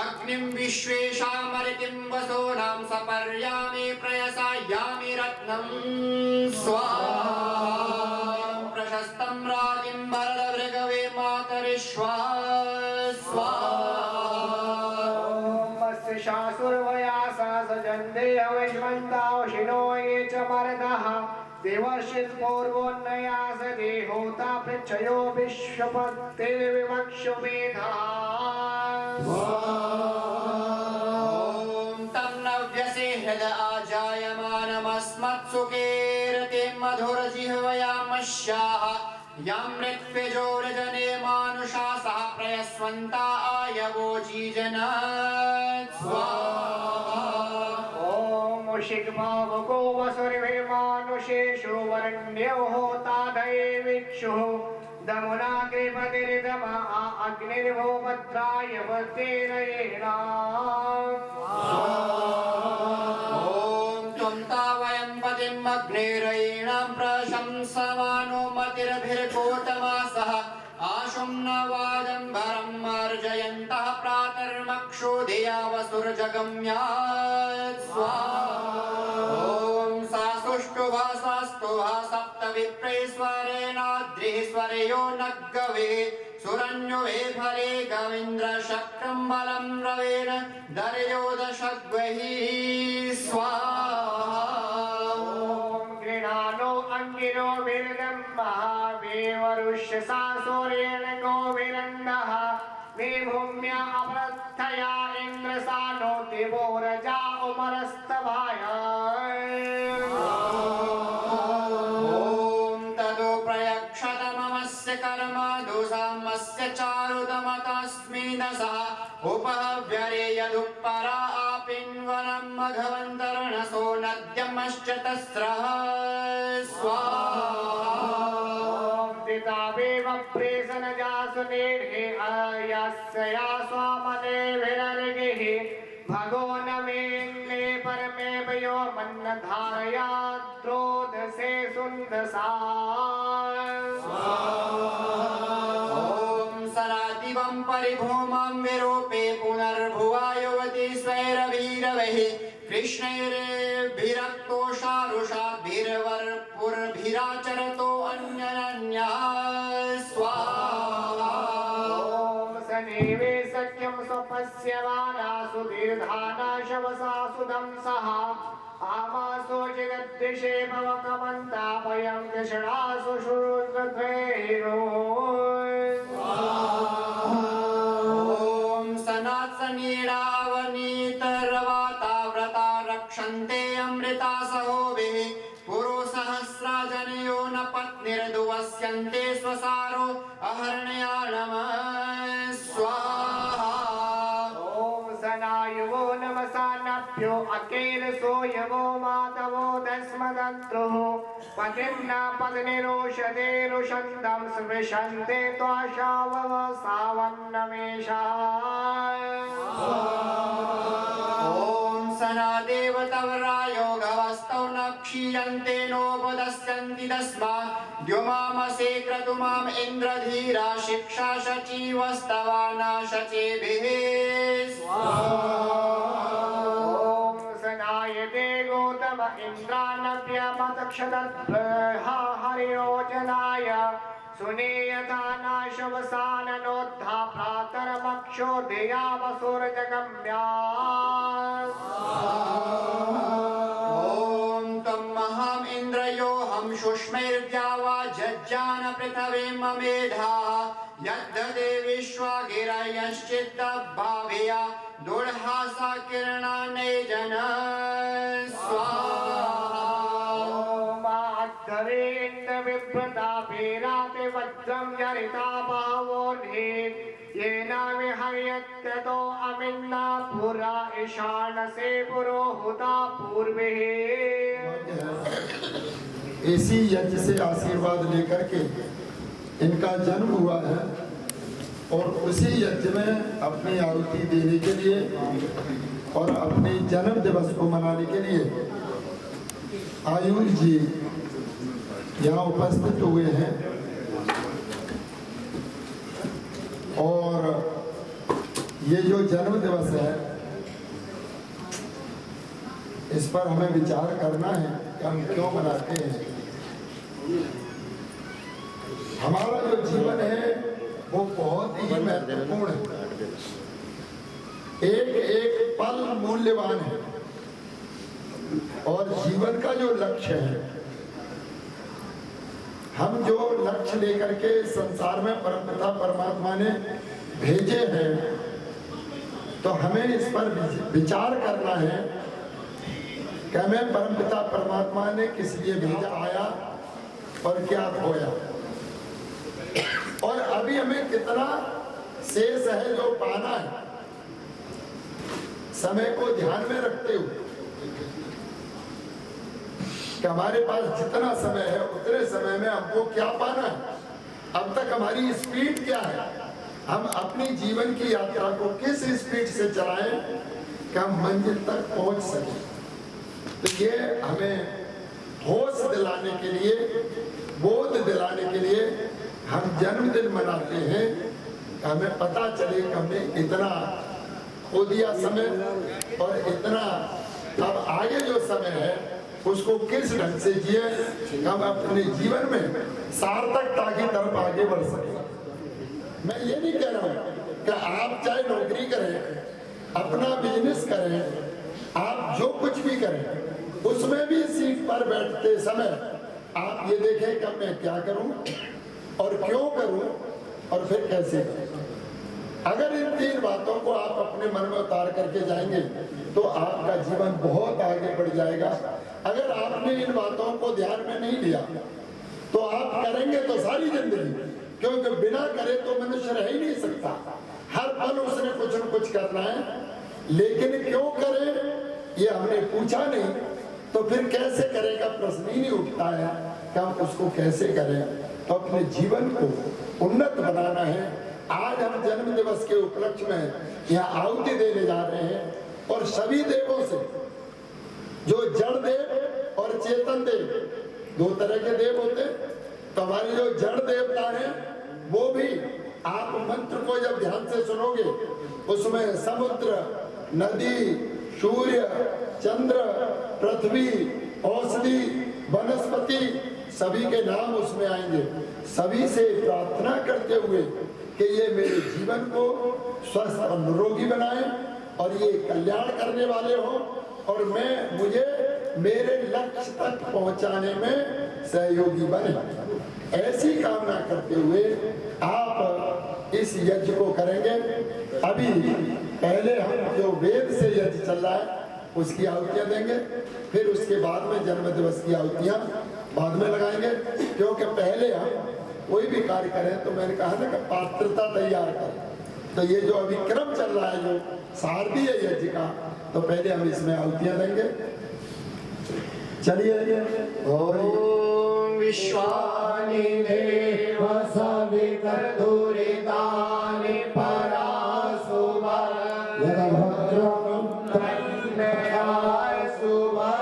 Speaker 5: अग्निं विश्वेशामरितिं वसूनां सपर्यामि प्रयसायामि रत्नं स्वाहा प्रशस्तं राजिं भरतभृगवे मातरिष्वा स्वाहा
Speaker 6: मत्स्य शासुर्वयासा सजन्ते अवैश्वन्तावशिनो ये च मरदः देवर्षित् पूर्वोन्नयास देहोता पृच्छयो विश्वपतिर्विवक्षुमेधा
Speaker 5: ॐ तं नव्यसे हृद आजायमानमस्मत्सुकेरते मधुरजिह्वयामश्याः यां मृत्युजोरजने मानुषा सह प्रयस्वन्ता आयवोजीजना स्वाहा
Speaker 6: ॐ शिग्भावको वसुर्भिर्मानुषेषु वरण्यो होता दैविक्षुः दमुना कृपतिर्दमा अग्निर्भो भद्राय वतेरयेणा
Speaker 5: ॐ त्वं तावयं पतिम् अग्नेरयीणां प्रशंसमानो मतिर्भिर्गोतमासः आशुं न वाजम्बरं मार्जयन्तः प्रातर्मक्षोधिया वसुर्जगम्यात् स्वाहा ॐ सा सुष्टुभा स्वस्तुभा सप्तविप्रैस्वरेणाद्रिः स्वरयो नग्गवे सुरन्युवे फले गवीन्द्रशक्रं बलं रवेण दर्यो दशग्वैः स्वाहा
Speaker 6: गृणानो अङ्गिरो विरदं महावेवरुष्यसा सूर्येण गोविरन्दः मे भूम्या अप्रथया इन्द्रसानो दिवो रजा उमरस्तभाय
Speaker 5: ॐ ततो प्रयक्षतममस्य कर्म दोषामस्य चारुतमतस्मिन् सः उपहव्यरे यदुपरा आपिन्वनं मघवन्तर्णसो नद्यमश्च तस्रः स्वाहा
Speaker 6: पितावेव प्रेषणजासुनेर्हे अयस्या स्वामने विरर्गिः भगो न मेन्ने परमेव यो मन्न धारया द्रोदसे सुन्दसा
Speaker 5: ॐ सरादिवं परिभूमां विरूपे पुनर्भुवा युवती स्वैरभिरवैः कृष्णैर्भिरक्तो शारुषाभिर्वर्पुर्भिराचरतो अन्यनन्यः स्वाहा
Speaker 6: ॐ सनेवे सख्यं स्वपस्यमाना सुदीर्धाना शवसा सुदंसः आमासो जगद्दिशे भवकमन्ता भयं कृष्णासु शुरुद्वैरो
Speaker 5: ॐ सनात्सनीडावनीतरवाताव्रता रक्षन्ते अमृता सहोभिः पुरुसहस्राजनयो न पत्निर्दुवस्यन्ते स्वसारो अहर्णयाणमः स्वाहा
Speaker 6: ॐ सनायुवो नमसा नभ्यो अकेरसो यवो मातवो दस्मदन्तुः पतिं न पत्निरोषधेरुषन्दं स्पृशन्ते त्वाशावव सावन्नमेषा
Speaker 5: ॐ सनादेव तव रायोगवस्तौ न क्षीयन्ते नोपदस्यन्ति तस्मात् द्युमामसे क्रतुमाम् इन्द्रधीरा शिक्षा शचीवस्तवाना शचेभिः
Speaker 6: ॐ सनायते गौतम इन्द्रानव्यमतक्षदद्भ्यः हरियोजनाय सुनेयथा नाशवसाननोद्धा प्रातरमक्षोदया वसुर्जगम्या
Speaker 5: ॐ त्वं महाम् इन्द्रयोऽहं शुष्मैर्द्यावा जज्जान पृथवे ममेधा यद्धते विश्वा गिरयश्चिद्दभावया दुर्हासा किरणानैजन स्वाहा
Speaker 6: माद्धरेन्द्रविभ्रता वीराति वज्रं जरिता बहवो येन यत्र अमिन्ना पुरा ईशान से पुरोहुता पूर्वे।
Speaker 3: इसी यज्ञ से आशीर्वाद लेकर के इनका जन्म हुआ है और उसी यज्ञ में अपनी आहुति देने के लिए और अपने जन्म दिवस को मनाने के लिए आयुष जी यहाँ उपस्थित हुए हैं और ये जो जन्म दिवस है इस पर हमें विचार करना है कि हम क्यों मनाते हैं। हमारा जो जीवन है वो बहुत ही महत्वपूर्ण है, एक एक पल मूल्यवान है और जीवन का जो लक्ष्य है, हम जो लक्ष्य लेकर के संसार में परमपिता परमात्मा ने भेजे हैं तो हमें इस पर विचार करना है कि हमें परमपिता परमात्मा ने किस लिए भेजा, आया और क्या खोया और अभी हमें कितना शेष है जो पाना है। समय को ध्यान में रखते हुए कि हमारे पास जितना समय है उतने समय में हमको क्या पाना है, अब तक हमारी स्पीड क्या है, हम अपनी जीवन की यात्रा को किस स्पीड से चलाएं कि हम मंजिल तक पहुंच सकें। तो ये हमें होश दिलाने के लिए, बोध दिलाने के लिए हम जन्मदिन मनाते हैं। हमें पता चले कि हमने इतना खो दिया समय और इतना अब आगे जो समय है उसको किस ढंग से जिए, हम अपने जीवन में सार्थकता की तरफ आगे बढ़ सके। मैं ये नहीं कह रहा हूँ कि आप चाहे नौकरी करें, अपना बिजनेस करें, आप जो कुछ भी करें, उसमें भी सीट पर बैठते समय आप ये देखें कि मैं क्या करूं और क्यों करूं और फिर कैसे करूं। अगर इन तीन बातों को आप अपने मन में उतार करके जाएंगे तो आपका जीवन बहुत आगे बढ़ जाएगा। अगर आपने इन बातों को ध्यान में नहीं लिया तो आप करेंगे तो सारी जिंदगी, क्योंकि बिना करे तो मनुष्य रह ही नहीं सकता। हर पल उसने कुछ न कुछ करना है, लेकिन क्यों करे ये हमने पूछा नहीं तो फिर कैसे करेगा प्रश्न ही नहीं उठता है कि हम उसको कैसे करें। तो अपने जीवन को उन्नत बनाना है। आज हम जन्म दिवस के उपलक्ष्य में यहाँ आहुति देने जा रहे हैं और सभी देवों से, जो जड़ देव और चेतन देव, दो तरह के देव होते, तो हमारे जो जड़ देवता हैं वो भी आप मंत्र को जब ध्यान से सुनोगे उसमें समुद्र, नदी, सूर्य, चंद्र, पृथ्वी, औषधि, वनस्पति सभी के नाम उसमें आएंगे। सभी से प्रार्थना करते हुए कि ये मेरे जीवन को स्वस्थ और निरोगी बनाए और ये कल्याण करने वाले हों और मुझे मेरे लक्ष्य तक पहुंचाने में सहयोगी बने। ऐसी कामना करते हुए आप इस यज्ञ को करेंगे। अभी पहले हम जो वेद से यज्ञ चल रहा है उसकी आहुतियां देंगे, फिर उसके बाद में जन्म दिवस की आहुतियां बाद में लगाएंगे, क्योंकि पहले हम कोई भी कार्य करें तो मैंने कहा ना कि पात्रता तैयार करें। तो ये जो अभी क्रम चल रहा है जो शारदीय यज्ञ का, तो पहले हम इसमें आहुतियां देंगे। चलिए।
Speaker 5: ओम विश्वानि देव सवितर्दुरितानि परासुवा
Speaker 4: यदभद्रं
Speaker 5: तन्मयाय सुवा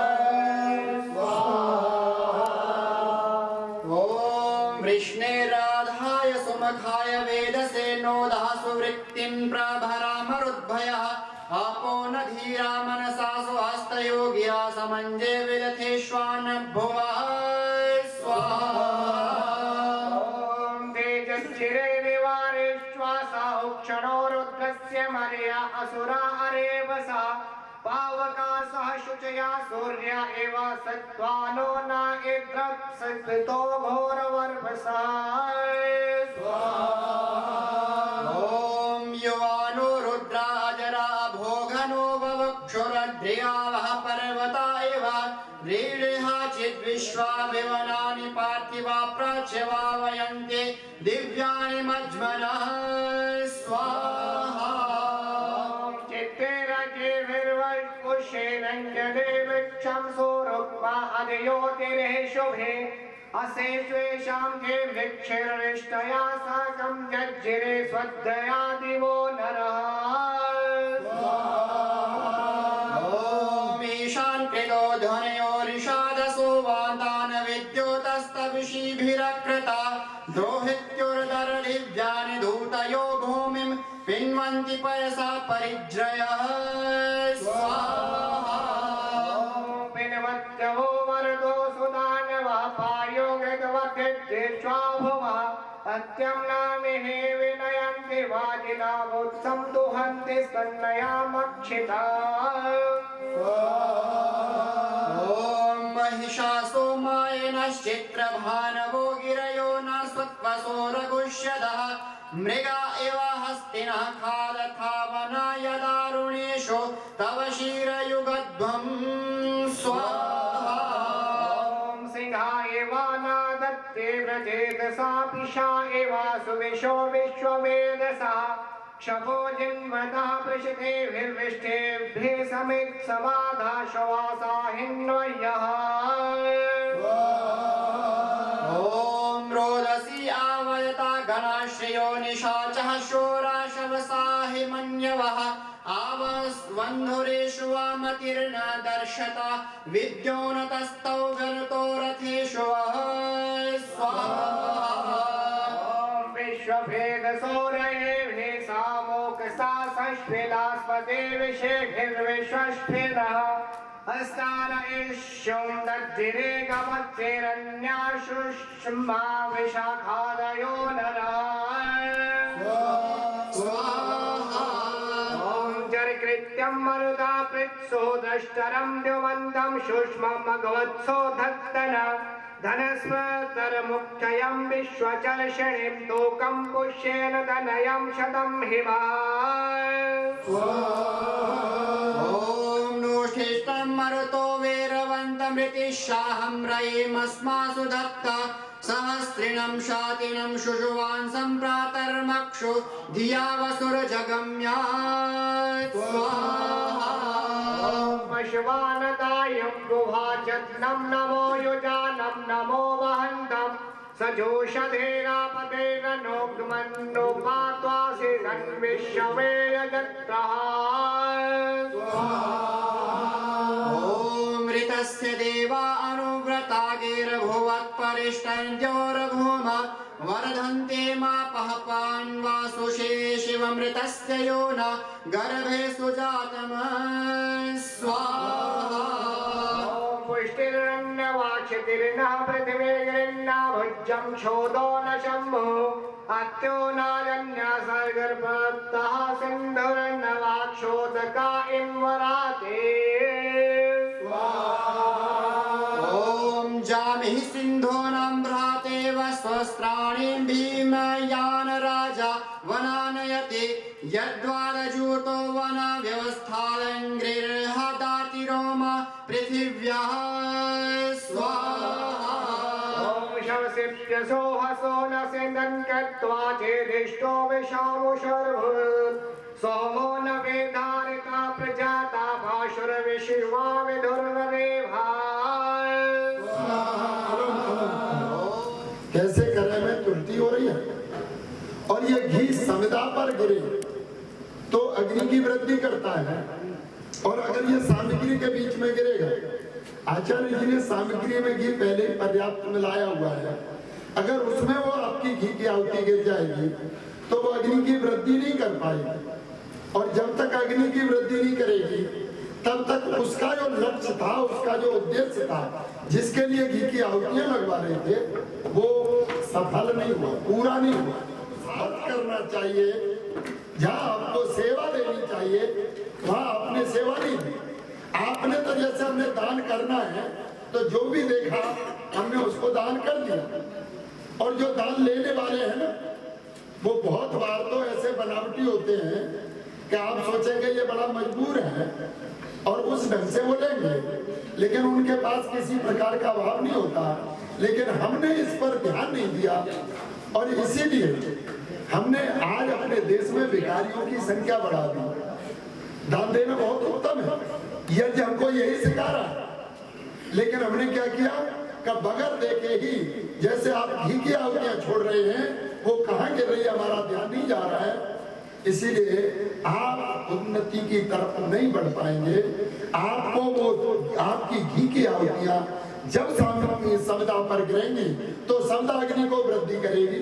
Speaker 5: ओम वृष्णेराधाय सुमखाय वेदसे नोदः सुवृत्तिं प्रभरामरुद्भयः आपो न धीरा मनसा सुहस्तयोगिया समञ्जे विदथेष्वान् भुवः स्वाहा।
Speaker 6: ॐ तेजश्चिरे निवारे श्वासा उक्षणोरुद्गस्य मर्या असुरा अरेवसा पावका सह शुचया सूर्य एव सत्त्वानो न इन्द्रत्सकृतो घोरवर्भसा स्वाहा।
Speaker 5: ॐ युवानो रुद्रा अजरा भोगनो ववक्षुरध्रियावः पर्वता एव व्रीडिहा चिद्विश्वा विवनानि पार्थिवा प्रच्यवा वयन्ते दिव्यानि मज्मनः स्वाहा।
Speaker 6: वृक्षं सोरुक्मा अधियोतिरे शुभे असे स्वेषां के वृक्षैर्विष्टया साकं जज्जिरे स्वद्धया दिवो नरः
Speaker 5: ॐ ईशान् कृतो ध्वनयोरिषादसो वातान विद्युतस्तविषीभिरकृता द्रोहित्युर्दर्दिव्यानि धूतयो भूमिं पिन्वन्ति पयसा परिज्रयः स्वाहा
Speaker 6: पिन्वत्यवो वरदो सुदानवा पायो गतवद्विश्वाभुवः अत्यं नामिहे विनयन्ति वाजिनावुत्सं दुहन्ति स्तन्नयामक्षिता
Speaker 5: ॐ महिषासो मायनश्चित्रभानवो गिरयो न स्वत्वसो रघुष्यदः मृगा इव हस्तिनः खादथावनाय दारुणेषु तव क्षीरयुगध्वं स्वाहा
Speaker 6: ॐ सिंहाय वानादत्ते व्रजेतसा पिशा एवासु विशो विश्ववेदसा क्षपो जिन्मतः पृषतेभिर्विष्टेभ्यः समित् समाधाशवासा हिन्वयः
Speaker 5: ॐ रोदसी आवयता गणाश्रयो निशाचः शोराशवसा हिमन्यवः आवस्वन्धुरेषु वामतिर्न दर्शता विद्योनतस्तौ गरुतो रथेषु वः स्वाहा
Speaker 6: विश्वभेदसौरये सामोकसा संश्विलास्पदे विषेभिर्विश्वस्फिनः अस्तान इष्युं दद्धिरे गमत्सेरन्याशुष्मा विशाखादयो नरः
Speaker 5: स्वाहा
Speaker 6: ॐ जरकृत्यं मरुदा पृत्सो द्रष्टरं द्युमन्तं सूक्ष्मं मघवत्सो धत्तन धनस्वतरमुख्यं विश्वचर्षणिं तोकं पुष्येन तनयं शतं हिमा
Speaker 5: ॐ नोष्ठिष्टं मरुतो वीरवन्तमृतिशाहं रयेमस्मासु दत्ता सहस्रिणं शातिनं शुशुवान् सम्प्रातर्मक्षु धिया वसुरजगम्या स्वाहा
Speaker 6: पशुवानदायं गुहाचत्नं नमो युजानं नमो वहन्तं सजोषधेरापतेन नोग्मन्नो पात्वासि सन्विश्ववेयजत्रः
Speaker 5: ॐ ऋतस्य देवा अनुव्रता गिरभुवत्परिष्टन्द्योरभूम वर्धन्ते मापः पान्वासुषे शिवमृतस्य यो न गर्भे सुजातम् स्वाहा
Speaker 6: पुष्टिर्नवाक्षतिर्नः पृथिवे गृह्णा भुजं क्षोदो न शम्भो अत्यो नारण्यसर्गर्भतः सिन्धुर्नवाक्षोदका इन्वराते
Speaker 5: ॐ जामिः सिन्धूनां भ्रातेव स्वस्त्राणीं भीमयान राजा वनानयते यद्वादजूतो वन व्यवस्थालङ्गृहदाति रोम पृथिव्याः स्वाहा
Speaker 6: शवसिप्यसो हसो न सिन्दन् कृत्वा चेदिष्टो विषामुषर्भूत् सोमो न वेदारिका प्रजाता भाषुरविशिवा विधुर्वरेभा
Speaker 3: कैसे करे में त्रुटि हो रही है और ये घी संविदा पर गिरे तो अग्नि की वृद्धि करता है और अगर ये सामग्री के बीच में गिरेगा, आचार्य जी ने सामग्री में घी पहले ही पर्याप्त मिलाया हुआ है, अगर उसमें वो आपकी घी की आहुति गिर जाएगी तो वो अग्नि की वृद्धि नहीं कर पाएगी और जब तक अग्नि की वृद्धि नहीं करेगी तब तक उसका जो लक्ष्य था, उसका जो उद्देश्य था, जिसके लिए घी की आहुतियां लगवा रहे थे, वो सफल नहीं हुआ, पूरा नहीं हुआ। मत करना चाहिए, जहाँ आपको सेवा देनी चाहिए वहाँ आपने सेवा नहीं दी। आपने तो जैसे हमने दान करना है तो जो भी देखा हमने उसको दान कर दिया, और जो दान लेने वाले हैं ना वो बहुत बार तो ऐसे बनावटी होते हैं कि आप सोचेंगे ये बड़ा मजबूर है और उस ढंग से वो लेंगे, लेकिन उनके पास किसी प्रकार का अभाव नहीं होता। लेकिन हमने इस पर ध्यान नहीं दिया और इसीलिए हमने आज अपने देश में भिखारियों की संख्या बढ़ा दी। दान देना बहुत उत्तम है, यज्ञ हमको यही सिखा रहा है। लेकिन हमने क्या किया कि बगैर देखे ही, जैसे आप घी की आहुतियां छोड़ रहे हैं, वो कहाँ गिर रही है हमारा ध्यान नहीं जा रहा है। इसीलिए आप उन्नति की तरफ नहीं बढ़ पाएंगे। आपको वो आपकी घी की आहुतियां जब समिधा पर गिरेंगी तो समिधा अग्नि को वृद्धि करेगी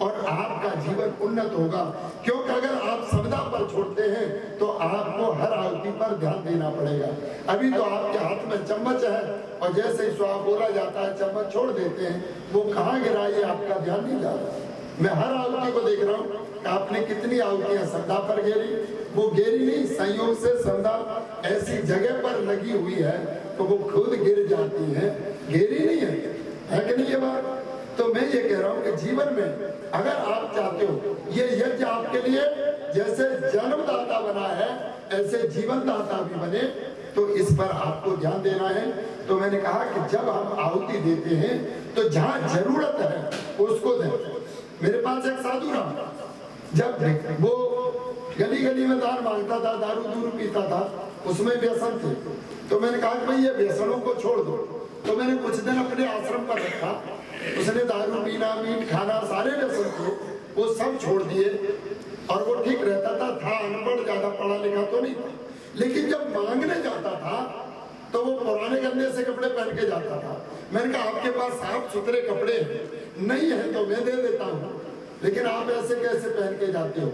Speaker 3: और आपका जीवन उन्नत होगा। क्योंकि अगर आप समिधा पर छोड़ते हैं तो आपको हर आहुति पर ध्यान देना पड़ेगा। अभी तो आपके हाथ में चम्मच है और जैसे ही स्वाहा बोला जाता है चम्मच छोड़ देते हैं, वो कहाँ गिरा ये आपका ध्यान नहीं जा रहा। मैं हर आहुति को देख रहा हूँ कि आपने कितनी आहुतियां समिधा पर गेरी, वो गेरी नहीं, संयोग से समिधा ऐसी जगह पर लगी हुई है तो वो खुद गिर जाती है, गेरी नहीं है कि नहीं ये बात। तो मैं ये कह रहा हूँ कि जीवन में अगर आप चाहते हो ये यज्ञ आपके लिए जैसे जन्मदाता बना है ऐसे जीवन दाता भी बने, तो इस पर आपको ध्यान देना है। तो मैंने कहा कि जब हम आहुति देते हैं तो जहाँ जरूरत है उसको दें। मेरे पास एक साधु रहा, जब वो गली गली में दान मांगता था, दारू दूरू पीता था, उसमें व्यसन थे। तो मैंने कहा कि भाई ये व्यसनों को छोड़ दो। तो मैंने कुछ दिन अपने आश्रम पर रखा, उसने दारू पीना, मीट खाना, सारे व्यसन थे वो सब छोड़ दिए और वो ठीक रहता था अनपढ़, ज्यादा पढ़ा लिखा तो नहीं था। लेकिन जब मांगने जाता था तो वो पुराने गंदे से कपड़े पहन के जाता था। मैंने कहा आपके पास साफ सुथरे कपड़े नहीं है तो मैं दे देता हूँ, लेकिन आप ऐसे कैसे पहन के जाते हो?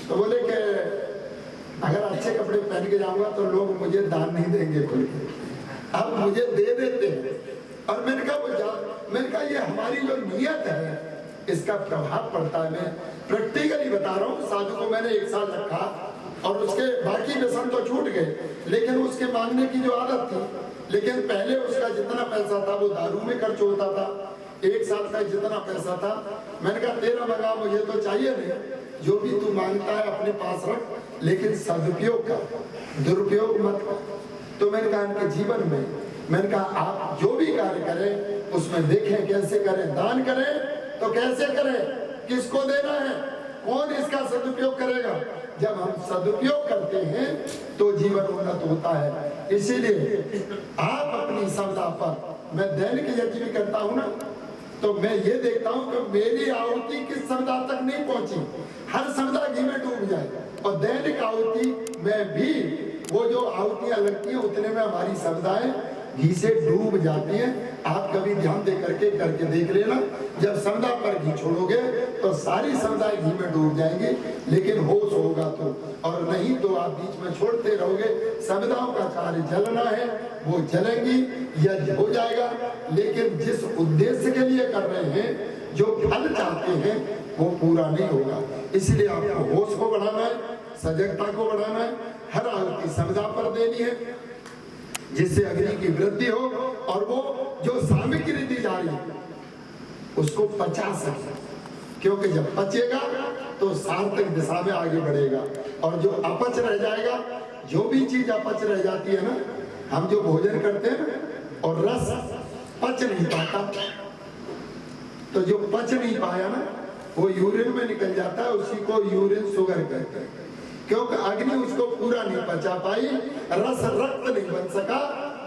Speaker 3: तो बोले कि अगर अच्छे कपड़े पहन के जाऊंगा तो लोग मुझे दान नहीं देंगे, बोल के अब मुझे दे देते हैं। और मैंने कहा ये हमारी जो नियत है इसका प्रभाव पड़ता है। मैं प्रैक्टिकली बता रहा हूँ। साधु को मैंने 1 साल रखा और उसके बाकी व्यसन तो छूट गए, लेकिन उसके मांगने की जो आदत थी, लेकिन पहले उसका जितना पैसा था वो दारू में खर्च होता था। 1 साल का जितना पैसा था, मैंने कहा तेरा मंगा, मुझे तो चाहिए नहीं, जो भी तू मांगता है अपने पास रख, लेकिन सदुपयोग का, दुरुपयोग मत कर। तो मैंने कहा इनके जीवन में, मैंने कहा आप जो भी कार्य करें उसमें देखें कैसे करें। दान करें तो कैसे करें, किसको देना है, कौन इसका सदुपयोग करेगा। जब हम सदुपयोग करते हैं तो जीवन उन्नत होता है। इसीलिए आप अपनी समिधा पर, मैं दैनिक यज्ञ भी करता हूँ ना, तो मैं ये देखता हूँ कि मेरी आहुति किस समिधा तक नहीं पहुंची, हर समिधा घी में डूब जाए। और दैनिक आहुति में भी वो जो आहुतियां लगती हैं उतने में हमारी समिधाएं घी से डूब जाती हैं। आप कभी ध्यान दे करके देख लेना, जब समिधा पर घी छोड़ोगे तो सारी समिधाएं घी में डूब जाएंगी, लेकिन होश होगा तो, और नहीं तो आप बीच में छोड़ते रहोगे। समिधाओं का कार्य जलना है वो जलेंगी, यज्ञ हो जाएगा, लेकिन जिस उद्देश्य के लिए कर रहे हैं, जो फल चाहते हैं वो पूरा नहीं होगा। इसलिए आपको होश को बढ़ाना है, सजगता को बढ़ाना है, हर आहुति समिधा पर देनी है जिससे अग्नि की वृद्धि हो और वो जो सामग्री दी जा रही है उसको पचा सके। क्योंकि जब पचेगा तो सार्थक दिशा में आगे बढ़ेगा। और जो अपच रह जाएगा, जो भी चीज अपच रह जाती है ना, हम जो भोजन करते हैं ना और रस पच नहीं पाता, तो जो पच नहीं पाया ना वो यूरिन में निकल जाता है, उसी को यूरिन शुगर कहते हैं। क्योंकि अग्नि उसको पूरा नहीं पचा पाई, रस रक्त नहीं बन सका,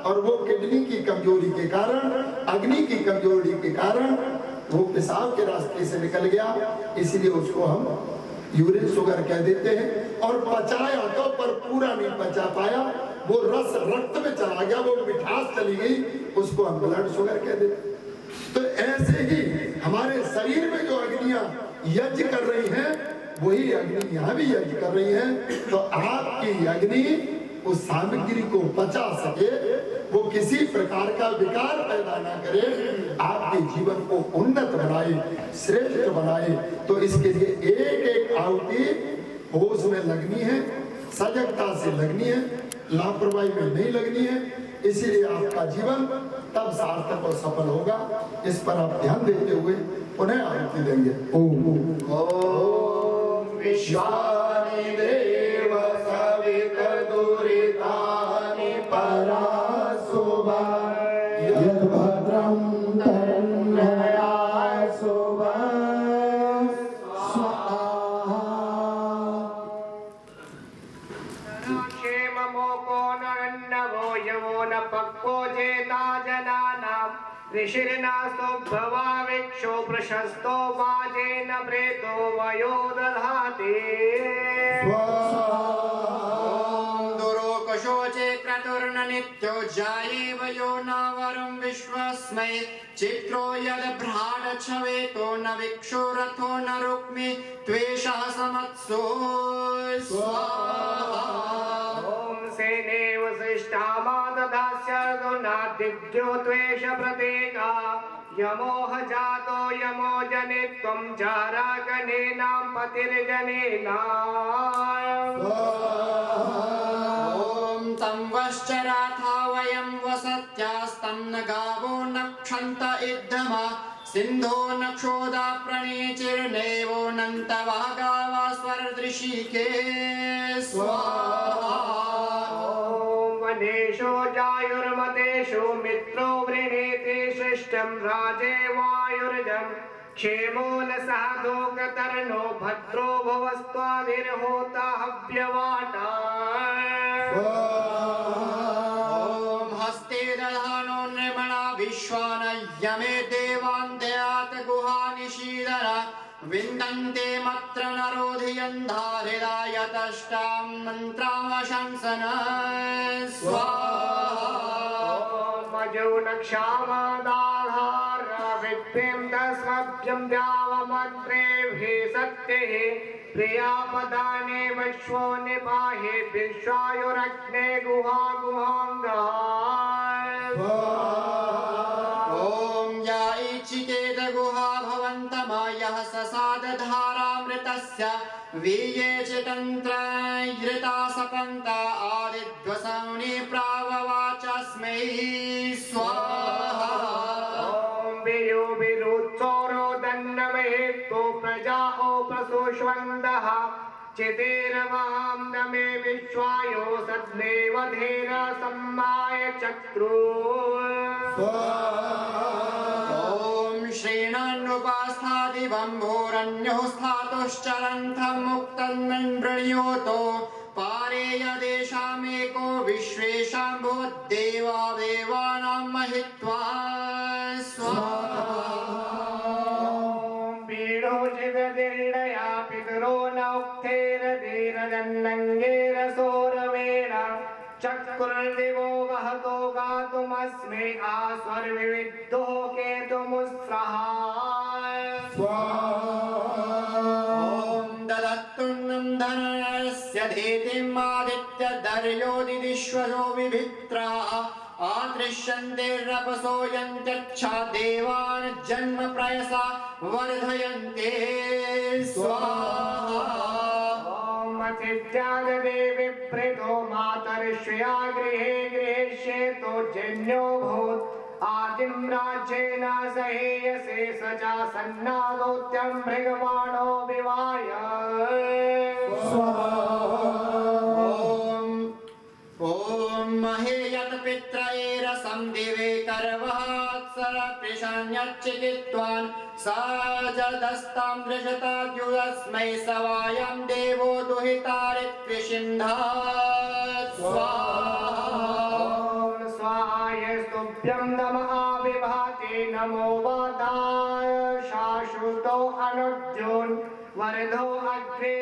Speaker 3: और वो किडनी की कमजोरी के कारण, अग्नि की कमजोरी के कारण वो पेशाब के रास्ते से निकल गया। इसलिए उसको हम यूरिन शुगर कह देते हैं। और पचाया तो पर पूरा नहीं पचा पाया, वो रस रक्त में चला गया, वो मिठास चली गई, उसको हम ब्लड शुगर कह देते हैं। तो ऐसे ही हमारे शरीर में जो अग्नियां यज्ञ कर रही हैं, वही अग्नि यहाँ भी यज्ञ कर रही है। तो आपकी अग्नि उस सामग्री को पचा सके, वो किसी प्रकार का विकार पैदा ना करे, आपके जीवन को उन्नत बनाए, श्रेष्ठ बनाए। तो इसके लिए एक एक आहुति होश में लगनी है, सजगता से लगनी है, लापरवाही में नहीं लगनी है। इसीलिए आपका जीवन तब सार्थक और सफल होगा। इस पर आप ध्यान देते हुए पुनः आहुति देंगे। ओम विश्वानि देव सवितुर्दुरितानि पराशुभा
Speaker 4: यद्भद्रं तन्मया शुभा स्वाहा।
Speaker 6: क्षेम मोको न यवो न पक्वो जेता जनानां ऋषिर्नास्तोद्भवाविक्षो प्रशस्तो वाजेन प्रेतो वयो दधाति
Speaker 5: दुरोकशोचे क्रतुर्न नित्यो जायेव यो न वरं विश्वस्मै चित्रो यद्भ्राड छवेतो न विक्षो रथो न रुक्मि त्वेषः समत्सो स्वाहा
Speaker 6: सेने वसिष्ठामाददास्य नादिद्यो त्वेष प्रतीका यमोह जातो यमो जने त्वं चारागणेनां पतिर्जनेनाम्
Speaker 5: ॐ तं वश्चराथा वयं वसत्यास्तं न गावो न क्षन्त इद्धमा सिन्धो न क्षोदा प्रणीचिर्नेवो नन्तवः गावा स्वरदृशिके स्वाहा
Speaker 6: वनेषु जायुर्मतेषु मित्रो वृणीति सृष्टं राजे वायुर्जं क्षेमो न साधोकतर्णो भद्रो भवस्त्वादिर्होता हव्यवाटा
Speaker 5: ॐ हस्ते दधानो नृमणा विश्वान यमे देवान् दयात गुहानिशीदन विन्दन्ते मत्र नरोधियन्धारिदायतष्टां मन्त्रामशंसन स्वाहा
Speaker 6: मजो न क्षामदाधार विद्यं दस्मभ्यं द्यावमत्रेभिः सत्यैः प्रियापदाने विश्वो निपाहे विश्वायुरग्ने गुहा गुहाङ्गा
Speaker 5: ॐ या इचिकेत गुहा भवन्तमायः ससादधारामृतस्य वीये च तन्त्रयृता सपन्ता आदिध्वसौनि प्राववाचस्मै स्वाहा
Speaker 6: वियो विरुत्सोरो दन्नमहेतो प्रजाओ प्रसुष्वन्दः चितेरवां नमे विश्वायो सद्देवधेर सम्माय चक्रु
Speaker 5: ॐ श्रीणान्नुपास्थादिवम्भोरन्योः स्थातुश्चरन्थं मुक्तन्मृण्योतो पारे यदेषामेको विश्वेषां भूद्देवा देवानां महित्वा स्वाहा
Speaker 6: पीडो जिगदिर्णया पितरो न उक्थेरधीरजन्नङ्गेर सौरवेण चक्रुर्दिवो वहतो गातुमस्मे आस्वर्विविद्धो केतुमुस्रः
Speaker 5: ॐ ददत्तुन्नं धनस्य धीतिमादित्यधर्यो दिदिश्वरो विभित्राः आदृश्यन्तेरपसो यन्त्यच्छा देवान् जन्म प्रयसा वर्धयन्ते स्वाहा
Speaker 6: मथित्यागदेवी प्रेतो मातर्ष्या गृहे गृहेष्येतो जन्यो भूत् आदिं राज्येन सहेयसे स च सन्नादोत्यं मृगवाणो विवाय
Speaker 5: ॐ महेयत पित्रैरसं दिवे करवत्सरपृशान्यच्चिकित्वान् सा जदस्तां दृशताद्युदस्मै सवायं देवो दुहितारित्विषिन्धात् स्वाहा
Speaker 6: स्वाहायस्तुभ्यं नमः विभाते नमो वाताय शाश्वतो अनुज्योन् वरदो अग्रे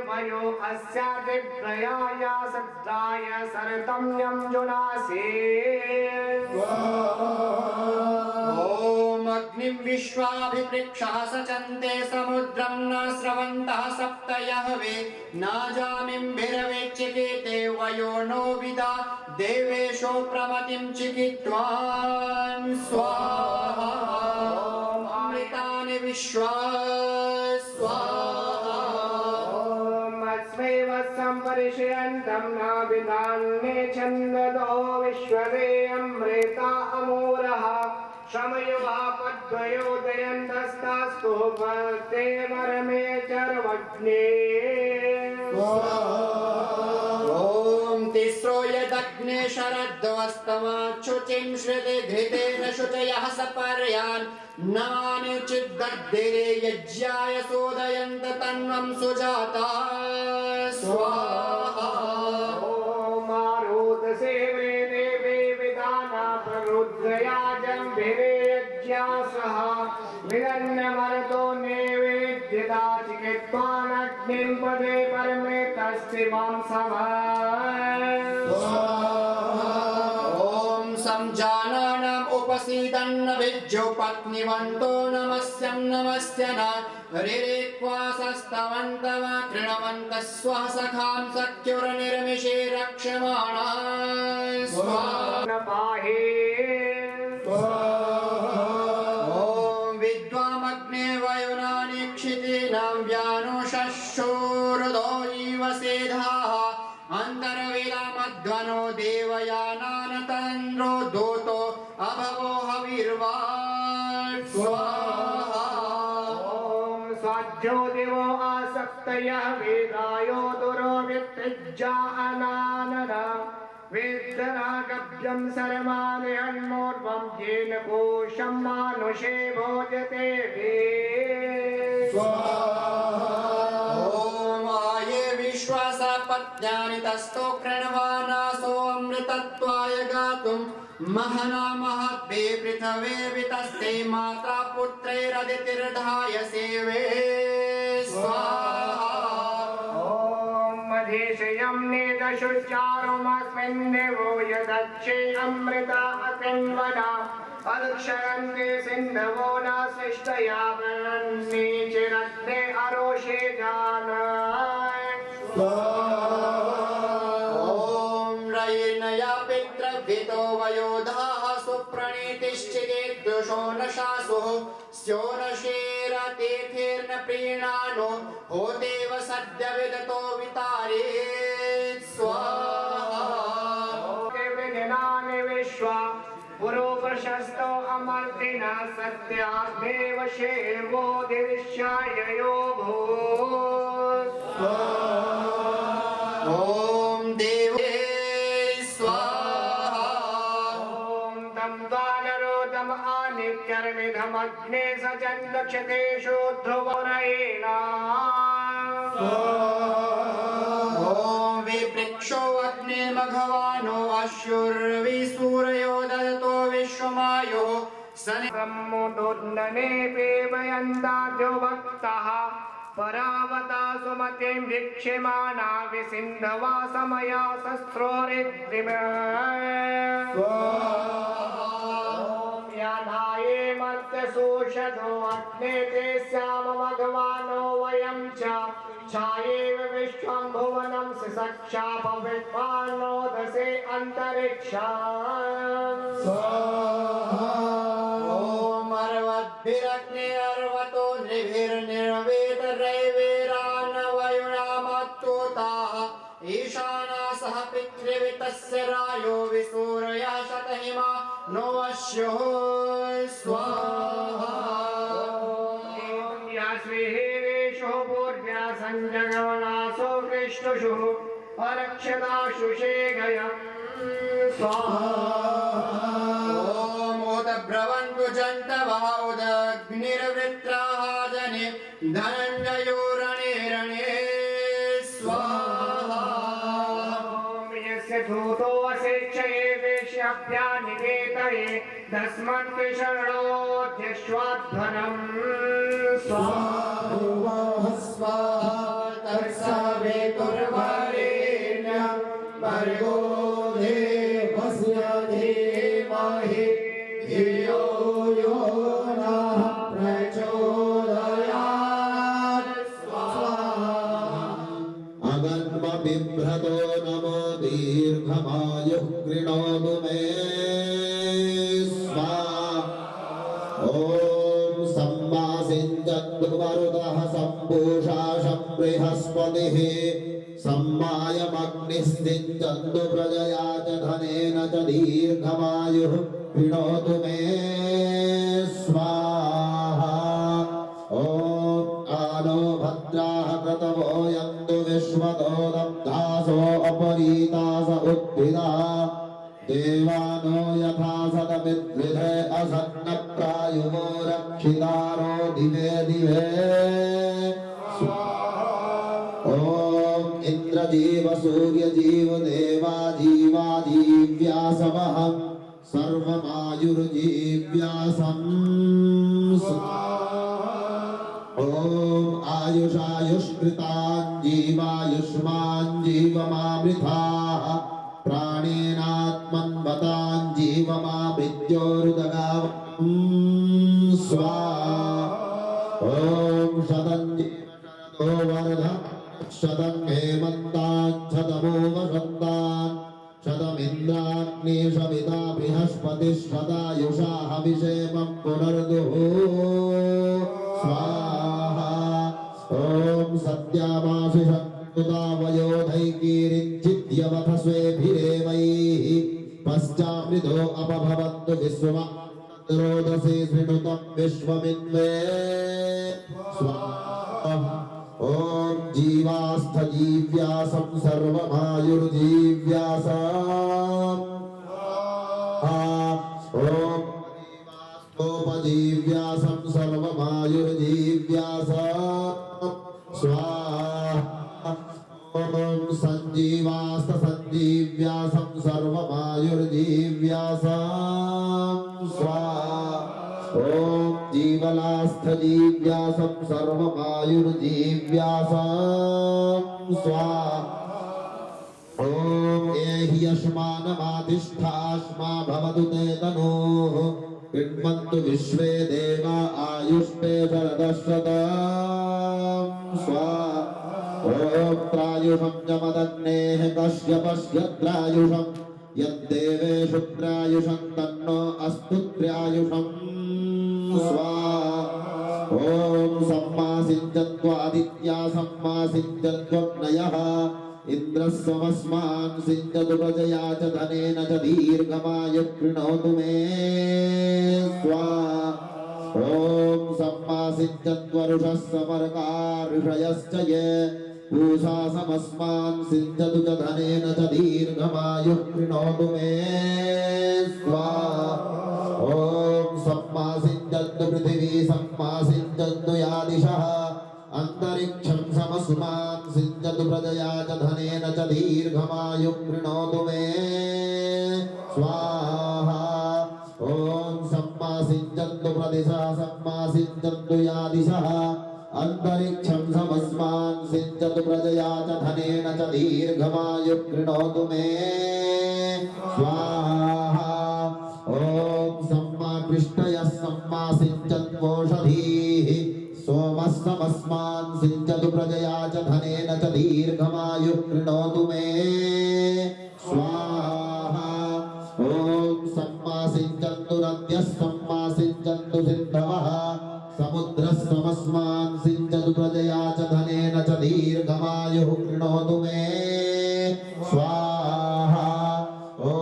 Speaker 6: वयो अस्यादिप्रयाय सद्राय सरतं यं जुनासे
Speaker 5: ॐ अग्निं विश्वाभिपृक्षः सचन्ते समुद्रं न स्रवन्तः सप्त यहवे न जामिंभिरवेच्चिकेते वयो नो विदा देवेशो प्रमतिं चिकित्वान् स्वाहा अमृतानि विश्वा स्वाहा
Speaker 6: अस्मै वत्सं परिशयन्तं न विधान्ये छन्दतो विश्वदे अमृता अमूरः शमयुवापद्वयोदयन्तस्तास्तु वर्ते वरमे चर्वग्ने
Speaker 5: ॐ तिस्रो यदग्ने शरद्वस्तमाच्छुचिं श्रुतिघृतेन शुचयः सपर्यान् नानि चिद्दग्धिरे यज्ञाय सोदयन्त तन्वं सुजाता स्वाहा
Speaker 6: मारुतसेवे परमे तस्तिमां
Speaker 5: ॐ संजानानाम् उपसीदन्न विज्जो पत्नीवन्तो नमस्यं नमस्य न हरिरेक्वासस्तवन्तव तृणवन्तः स्वः सखां सख्युर्निर्मिषे रक्षमाणा स्वाहा
Speaker 6: पाहि
Speaker 5: ॐ विद्वामग्ने वयुनानि क्षितीनां व्यानुषशोरुदो जीवसेधाः अन्तर्वेदामध्वनो देवयानानतन्द्रो दूतो अभवो हविर्वाट् स्वाहा
Speaker 6: ॐ स्वाध्यो दिवो आसक्तयः वेदायो दुरो वित्तिज्जा अनानन वेदनागभ्यं सर्वाणि हन्मोर्वं येन कोशं मानुषे भोजते वे
Speaker 5: ॐ आये विश्वासपत्न्यानि तस्थो कृण्वानासो अमृतत्वाय गातुं महना महद्भे पृथवे वितस्ते मात्रा पुत्रैरदितिर्धाय सेवे स्वाहा
Speaker 6: मधेशयं नेदशुचारुमस्मिन् देवो यदक्षे अमृता अकन्वना अदक्षरन्ते सिन्धवो न सृष्टया वन्ने चिरत्ते अरोषे जान
Speaker 5: ॐ रयिर्नया पितृभितो वयोधाः सुप्रणीतिश्चिदेद्युषो न शासुः स्यो न शेरतीर्थेर्न प्रीणानो होतेव सद्य विदतो वितारे स्वाहा
Speaker 6: विघ्नानि विश्वा पुरो प्रशस्तो अमर्तिना सत्यादेव शेवो दीर्ष्याययो भूत्
Speaker 5: ॐ देवे स्वाहा
Speaker 6: ॐ तं द्वानरोदम आनित्यर्मिधमग्ने सचन्दक्षतेषु ध्रुवनयेना
Speaker 5: ॐ विवृक्षो अग्ने मघवानो अश्युर्विसूरयो ददतो विश्वमायुः
Speaker 6: सम्मुदुर्नने पेवयन्ताद्यो भक्तः परावता सुमतिं वीक्ष्यमाणा विसिन्धवा समया शस्त्रोरिद्रिम याधाये मर्त्यसूषधो अग्ने ते स्याम भगवानो वयं च छायेव विश्वं भुवनं सिसक्षापविद्वान्नोदसे अन्तरिक्षम्
Speaker 5: ॐ अर्वद्भिरग्ने अर्वतो नृभिर्निर्वेदरैवेरान्वयुनामत्तोताः ईशानासः पितृवितस्य रायो विसूरया शतहिमा नो अश्युः स्वाहा
Speaker 6: यास्विहेवेशो पूर्व्या सञ्जगमनासो विष्णुषु अरक्षदाशुषे गयम् स्वाहा
Speaker 5: ॐ उदब्रवन्तु जन्तवः उदग्निर्वृत्राः जने धनञ्जयो रणे रणे स्वाहा
Speaker 6: ॐ यस्य धूतो असेक्षये वेश्याभ्यानिवेतये दस्मत्किशरणोऽध्यश्वाध्वनम् स्वाहा
Speaker 5: तत्सवेतुर्वरेण्यं भर्गो देवस्य धीमहि धियो यो नः प्रचोदयात् स्वाहा
Speaker 7: अगन्मबिभ्रतो नमो दीर्घमायुः कृणोतु मे स्वाहा ॐ सम्मासिञ्चन्तु मरुतः सम्पूषा बृहस्पतिः सम्मायमग्निस्सिञ्चन्तु प्रजया च धनेन च दीर्घमायुः कृणोतु मे स्वाहा ॐ आनो भद्राः क्रतवो यन्तु विश्वतो दब्धासो अपरीतास उद्भिदा देवानो यथा सदमिद्विधे असन्नप्रायुवो रक्षितारो दिवे दिवे ॐ इन्द्रजीव सूर्यजीव देवाजीवाजीव्यासमहं सर्वमायुर्जीव्यासम् ॐ आयुर् आयुषायुष्कृतान् जीवायुष्मान् जीवमामृथाः प्राणेनात्मन्वतान् जीवमामृत्योरुदगावम् स्वाहा ॐ शतं जीवशरदो वर्धन् शतं हेमन्तान् शतमो वसन्तान् शतमिन्द्राग्निशविता बृहस्पतिश्शतायुषा हविषेमं पुनर्दुः स्वाहा ॐ सत्यामाशिषन्नुता वयोधैकीरिञ्चिद्यवथ स्वेभिरेवैः पश्चामृतो अपभवन्तु विश्वमारोदसे शृणुतं विश्वमिन्वे स्वाहा ॐ जीवास्थजीव्यासं सर्वमायुर्जीव्यासम् ॐ जीवास्तोपजीव्यासं सर्वमायुर्जीव्यासम् स्वाहा ॐ सञ्जीवास्तसञ्जीव्यासं सर्वमायुर्जीव्यासम् स्वाहा ॐ जीवलास्थजीव्यासं सर्वमायुर्जीव्यासं स्वाहा ॐ एहि यष्मानमातिष्ठास्मा भवतु ते तनोः कृण्वन्तु विश्वे देवा आयुष्टे शरदशतं स्वाहा ॐ त्रायुषं जमदग्नेः कश्यपश्यत्रायुषम् यद्देवेषु त्रायुषं तन्नो अस्तु त्रायुषम् स्वाहा ॐ सम्मासिञ्चत्वादित्या सम्मासिञ्चत्वग्नयः इन्द्रः स्वमस्मान् सिञ्चतु प्रजया च धनेन च दीर्घमायुः कृणोतु मे स्वाहा ॐ सम्मासिञ्चत्वरुषः समर्का ऋषयश्च ये पूषा समस्मान् सिञ्चतु च धनेन च दीर्घमायुः कृणोतु मे स्वाहा ॐ सम्मासिञ्चन्तु पृथिवी सम्मासिञ्चन्तु यादिशः अन्तरिक्षं समस्मान् सिञ्चतु प्रजया च धनेन च दीर्घमायुः कृणोतु मे स्वाहा ॐ सम्मासिञ्चन्तु प्रदिशः सम्मासिञ्चन्तु यादिशः अन्तरिक्षं समस्मान् सिञ्चतु प्रजया च धनेन च दीर्घमायुः कृणोतु मे स्वाहा ॐ सम्माकृष्टयः सम्मासिञ्चन्त्वोषधीः सोमः समस्मान् सिञ्चतु प्रजया च धनेन च दीर्घमायुः कृणोतु मे स्वाहा ॐ सम्मासिञ्चन्तु नद्यः सम्मासिञ्चन्तु सिन्धवः समुद्रः समस्मान् सिञ्चतु प्रजया च धनेन च दीर्घमायुः कृणोतु मे स्वाहा ॐ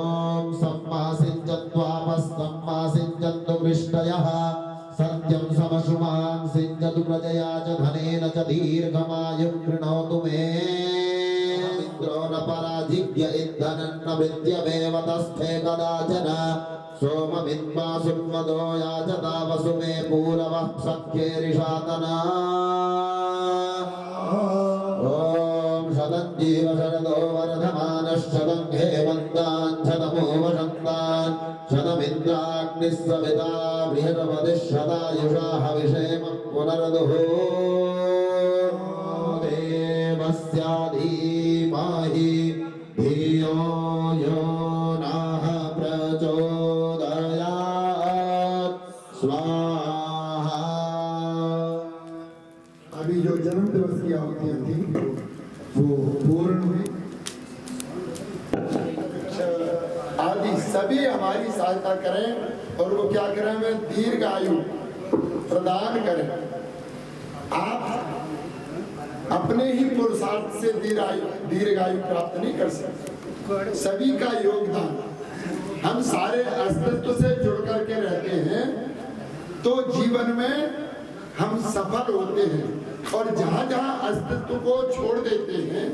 Speaker 7: सम्मासिञ्चत्वापः सम्मासिञ्चन्तु वृष्टयः सत्यं समश्रुमान् सिञ्चतु प्रजया च धनेन च दीर्घमायुः कृणोतु मे इन्द्रो न पराजिव्य इद्धनं न विद्यमेव तस्थे कदाचन सोममिन्मा सुन्वदो याचता वसु मे पूरवः सख्येरिषातना ॐ शतं जीवशरदो वर्धमानश्शतं हेमन्तान् शतमो वसन्तान् शतमिन्द्राग्निः सविता बृहस्पतिश्शतायुषा हविषेमं पुनर्दुः देवस्याधीमहि धियो यो नः प्रचोदयात् स्वाहा।
Speaker 3: अभी जो जन्म दिवस की आहुतियां थी वो पूर्ण हुई। आदि सभी हमारी सहायता करें और वो क्या करें, वे दीर्घ आयु प्रदान करें। आप अपने ही पुरुषार्थ से दीर्घ आयु प्राप्त नहीं कर सकते। सभी का योगदान, हम सारे अस्तित्व से जुड़ करके रहते हैं तो जीवन में हम सफल होते हैं। और जहाँ जहाँ अस्तित्व को छोड़ देते हैं,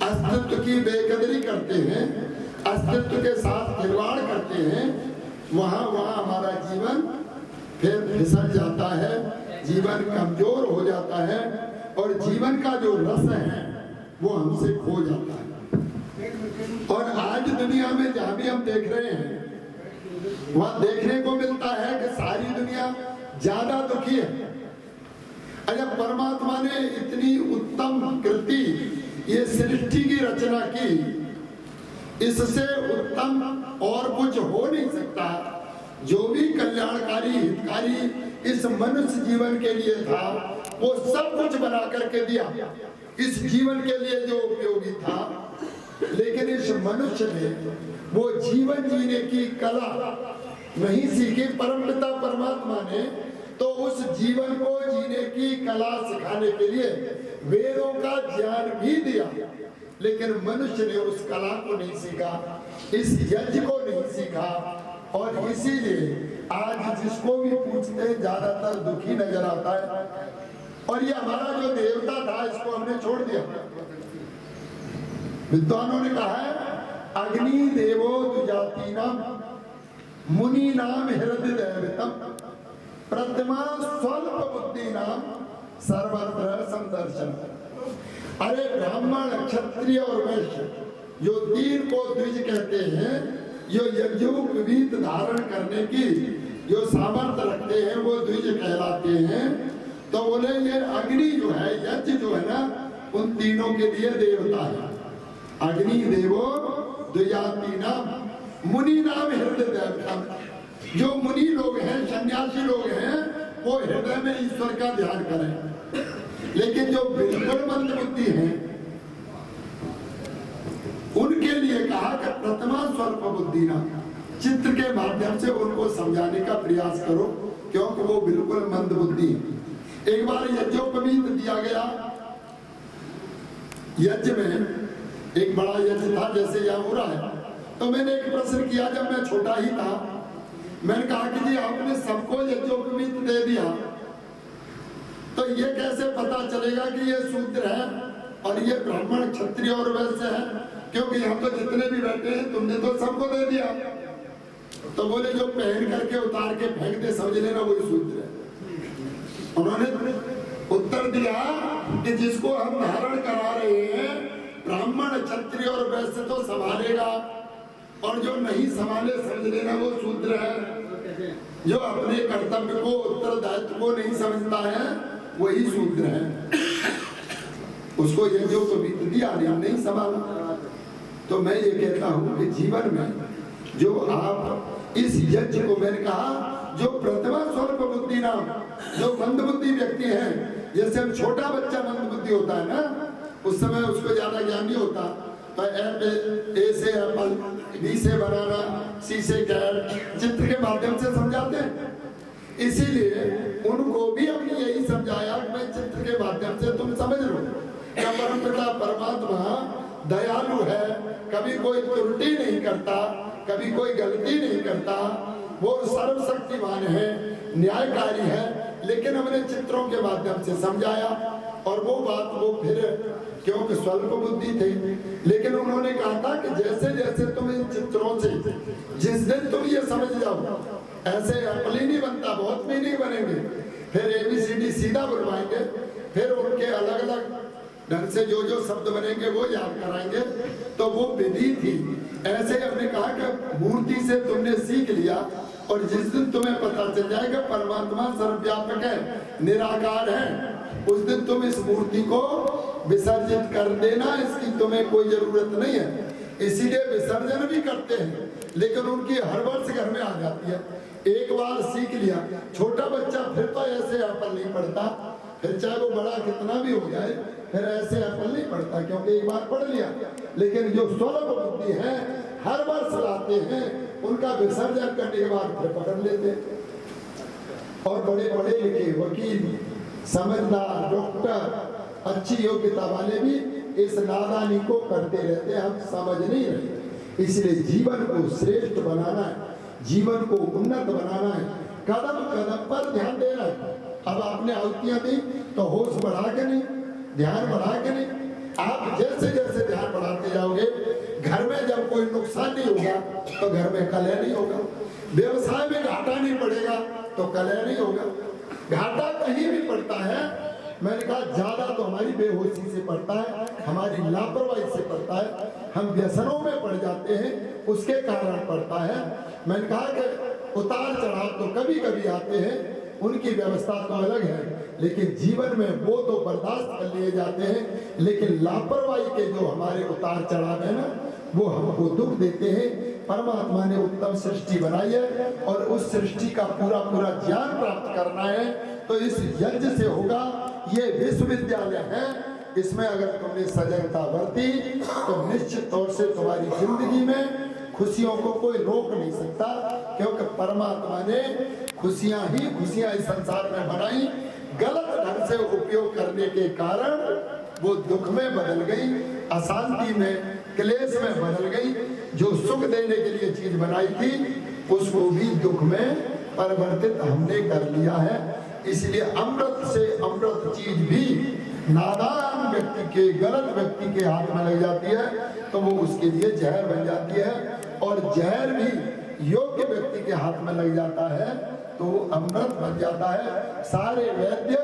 Speaker 3: अस्तित्व की बेकदरी करते हैं, अस्तित्व के साथ खिलवाड़ करते हैं, वहाँ हमारा जीवन फिर फिसल जाता है, जीवन कमजोर हो जाता है और जीवन का जो रस है वो हमसे खो जाता है। और आज दुनिया में जहाँ भी हम देख रहे हैं वहाँ देखने को मिलता है कि सारी दुनिया ज्यादा दुखी है। अच्छा, परमात्मा ने इतनी उत्तम कृति ये सृष्टि की रचना की, इससे उत्तम और कुछ हो नहीं सकता। जो भी कल्याणकारी हितकारी इस मनुष्य जीवन के लिए था वो सब कुछ बना करके दिया, इस जीवन के लिए जो उपयोगी था। लेकिन इस मनुष्य ने वो जीवन जीने की कला नहीं सीखी। परमपिता परमात्मा ने तो उस जीवन को जीने की कला सिखाने के लिए वेदों का ज्ञान भी दिया, लेकिन मनुष्य ने उस कला को नहीं सीखा, इस यज्ञ को नहीं सीखा। और इसीलिए आज जिसको भी पूछते हैं ज्यादातर दुखी नजर आता है। और ये हमारा जो देवता था इसको हमने छोड़ दिया। विद्वानों ने कहा है अग्नि देवो द्विजातीनाम मुनि नाम हृदय दैवतम प्रतिमा स्वल्प बुद्धि नाम सर्वत्र संदर्शन। अरे ब्राह्मण क्षत्रिय और वैश्य जो तीन को द्विज कहते हैं, जो यज्ञोपवीत धारण करने की जो सामर्थ्य रखते हैं वो द्विज कहलाते हैं। तो बोले ये अग्नि जो है, यज्ञ जो है ना, उन तीनों के लिए देवता है। अग्नि देवो द्विजातीनाम मुनि नाम हृदय देवतम। जो मुनि लोग हैं, सन्यासी लोग हैं, वो हृदय में ईश्वर का ध्यान करें। लेकिन जो बिल्कुल मंद बुद्धि है उनके लिए कहा कि प्रथमा स्वल्प बुद्धि ना, चित्र के माध्यम से उनको समझाने का प्रयास करो, क्योंकि वो बिल्कुल मंद बुद्धि है। एक बार यज्ञोपवीत दिया गया, यज्ञ में एक बड़ा यज्ञ था जैसे यहाँ हो रहा है। तो मैंने एक प्रश्न किया, जब मैं छोटा ही था, मैंने कहा कि जी आपने सबको यज्ञोपवीत दे दिया, तो ये कैसे पता चलेगा कि ये शूद्र है और ये ब्राह्मण क्षत्रिय और वैश्य है, क्योंकि यहाँ तो जितने भी बैठे हैं तुमने तो सबको दे दिया। तो बोले जो पहन करके उतार के फेंक दे समझ लेना वही शूद्र है। उन्होंने उत्तर दिया कि जिसको हम धारण करा रहे हैं ब्राह्मण क्षत्रिय और वैश्य तो संभालेगा, और जो नहीं संभाले समझ लेना वो शूद्र है। जो अपने कर्तव्य को उत्तरदायित्व को नहीं समझता है वही शूद्र है। उसको ये जो बीत दिया नहीं संभाला। तो मैं ये कहता हूँ कि जीवन में जो आप इस यज्ञ को, मैंने कहा जो प्रतिमा स्वल्प बुद्धि नाम, जो मंद बुद्धि व्यक्ति है, जैसे हम छोटा बच्चा मंद बुद्धि होता है ना, उस समय उसको ज्यादा ज्ञान नहीं होता, तो ए से एप्पल, बी से बनाना, सी से कैट, चित्र के माध्यम से समझाते हैं। इसीलिए उनको भी हमने यही समझाया कि मैं चित्र के माध्यम से तुम समझ लो। परमपिता परमात्मा दयालु है, कभी कोई त्रुटि नहीं करता, कभी कोई गलती नहीं करता, वो सर्वशक्तिमान है, न्यायकारी है। लेकिन हमने चित्रों के माध्यम से समझाया, और वो बात वो फिर क्योंकि स्वल्प बुद्धि थे, लेकिन उन्होंने कहा था कि जैसे जैसे तुम इन चित्रों से जिस दिन तुम ये समझ जाओ, ऐसे एप्पल ही नहीं बनता, बहुत भी नहीं बनेंगे, फिर ABCD सीधा बुलवाएंगे, फिर उनके अलग अलग ढंग से जो जो शब्द बनेंगे वो याद कराएंगे। तो वो विधि थी। ऐसे हमने कहा कि मूर्ति से तुमने सीख लिया, और जिस दिन तुम्हें पता चल जाएगा परमात्मा सर्वव्यापक है, निराकार है, उस दिन तुम इस मूर्ति को विसर्जित कर देना, इसकी तुम्हें कोई जरूरत नहीं है। इसीलिए विसर्जन भी करते हैं, लेकिन उनकी हर वर्ष घर में आ जाती है। एक बार सीख लिया, छोटा बच्चा फिर तो ऐसे एप्पल नहीं पढ़ता, फिर चाहे वो बड़ा कितना भी हो जाए, फिर ऐसे एप्पल नहीं पढ़ता, क्योंकि एक बार पढ़ लिया। लेकिन जो स्वल्प बुद्धि है, हर वर्ष लाते हैं, उनका विसर्जन करने के बाद फिर पकड़ लेते हैं। और बड़े पढ़े लिखे वकील, समझदार, डॉक्टर, अच्छी योग्यता वाले भी इस नादानी को करते रहते हैं, हम समझ नहीं रहे। इसलिए जीवन को श्रेष्ठ बनाना है, जीवन को उन्नत बनाना है, कदम कदम पर ध्यान देना है। अब आपने आहुतियां दी तो होश बढ़ा के नहीं, ध्यान बढ़ा के नहीं, आप जैसे जैसे ध्यान बढ़ाते जाओगे, घर में जब कोई नुकसान नहीं होगा तो घर में कलह नहीं होगा, व्यवसाय में घाटा नहीं पड़ेगा तो कलह नहीं होगा। घाटा कहीं भी पड़ता है, मैंने कहा ज्यादा तो हमारी बेहोशी से पड़ता है, हमारी लापरवाही से पड़ता है, हम व्यसनों में पड़ जाते हैं, उसके कारण पड़ता है। मैंने कहा कि उतार चढ़ाव तो कभी कभी आते हैं, उनकी व्यवस्था तो अलग है, लेकिन जीवन में वो तो बर्दाश्त कर लिए जाते हैं, लेकिन लापरवाही के जो हमारे उतार चढ़ाव है ना, वो हमको दुख देते हैं। परमात्मा ने उत्तम सृष्टि बनाई है और उस सृष्टि का पूरा ज्ञान प्राप्त करना है, तो इस यज्ञ से होगा। ये विश्वविद्यालय है, इसमें अगर तुमने सजगता बरती तो निश्चित तौर से तुम्हारी जिंदगी में खुशियों को कोई रोक नहीं सकता, क्योंकि परमात्मा ने खुशियां ही खुशियां इस संसार में बनाई। गलत ढंग से उपयोग करने के कारण वो दुख में बदल गई, अशांति में, क्लेश में बदल गई। जो सुख देने के लिए चीज बनाई थी उसको भी दुख में परिवर्तित हमने कर लिया है। इसलिए अमृत से अमृत चीज भी नादान व्यक्ति के, गलत व्यक्ति के हाथ में लग जाती है तो वो उसके लिए जहर बन जाती है, और जहर भी योग्य व्यक्ति के हाथ में लग जाता है तो अमृत बन जाता है। सारे वैद्य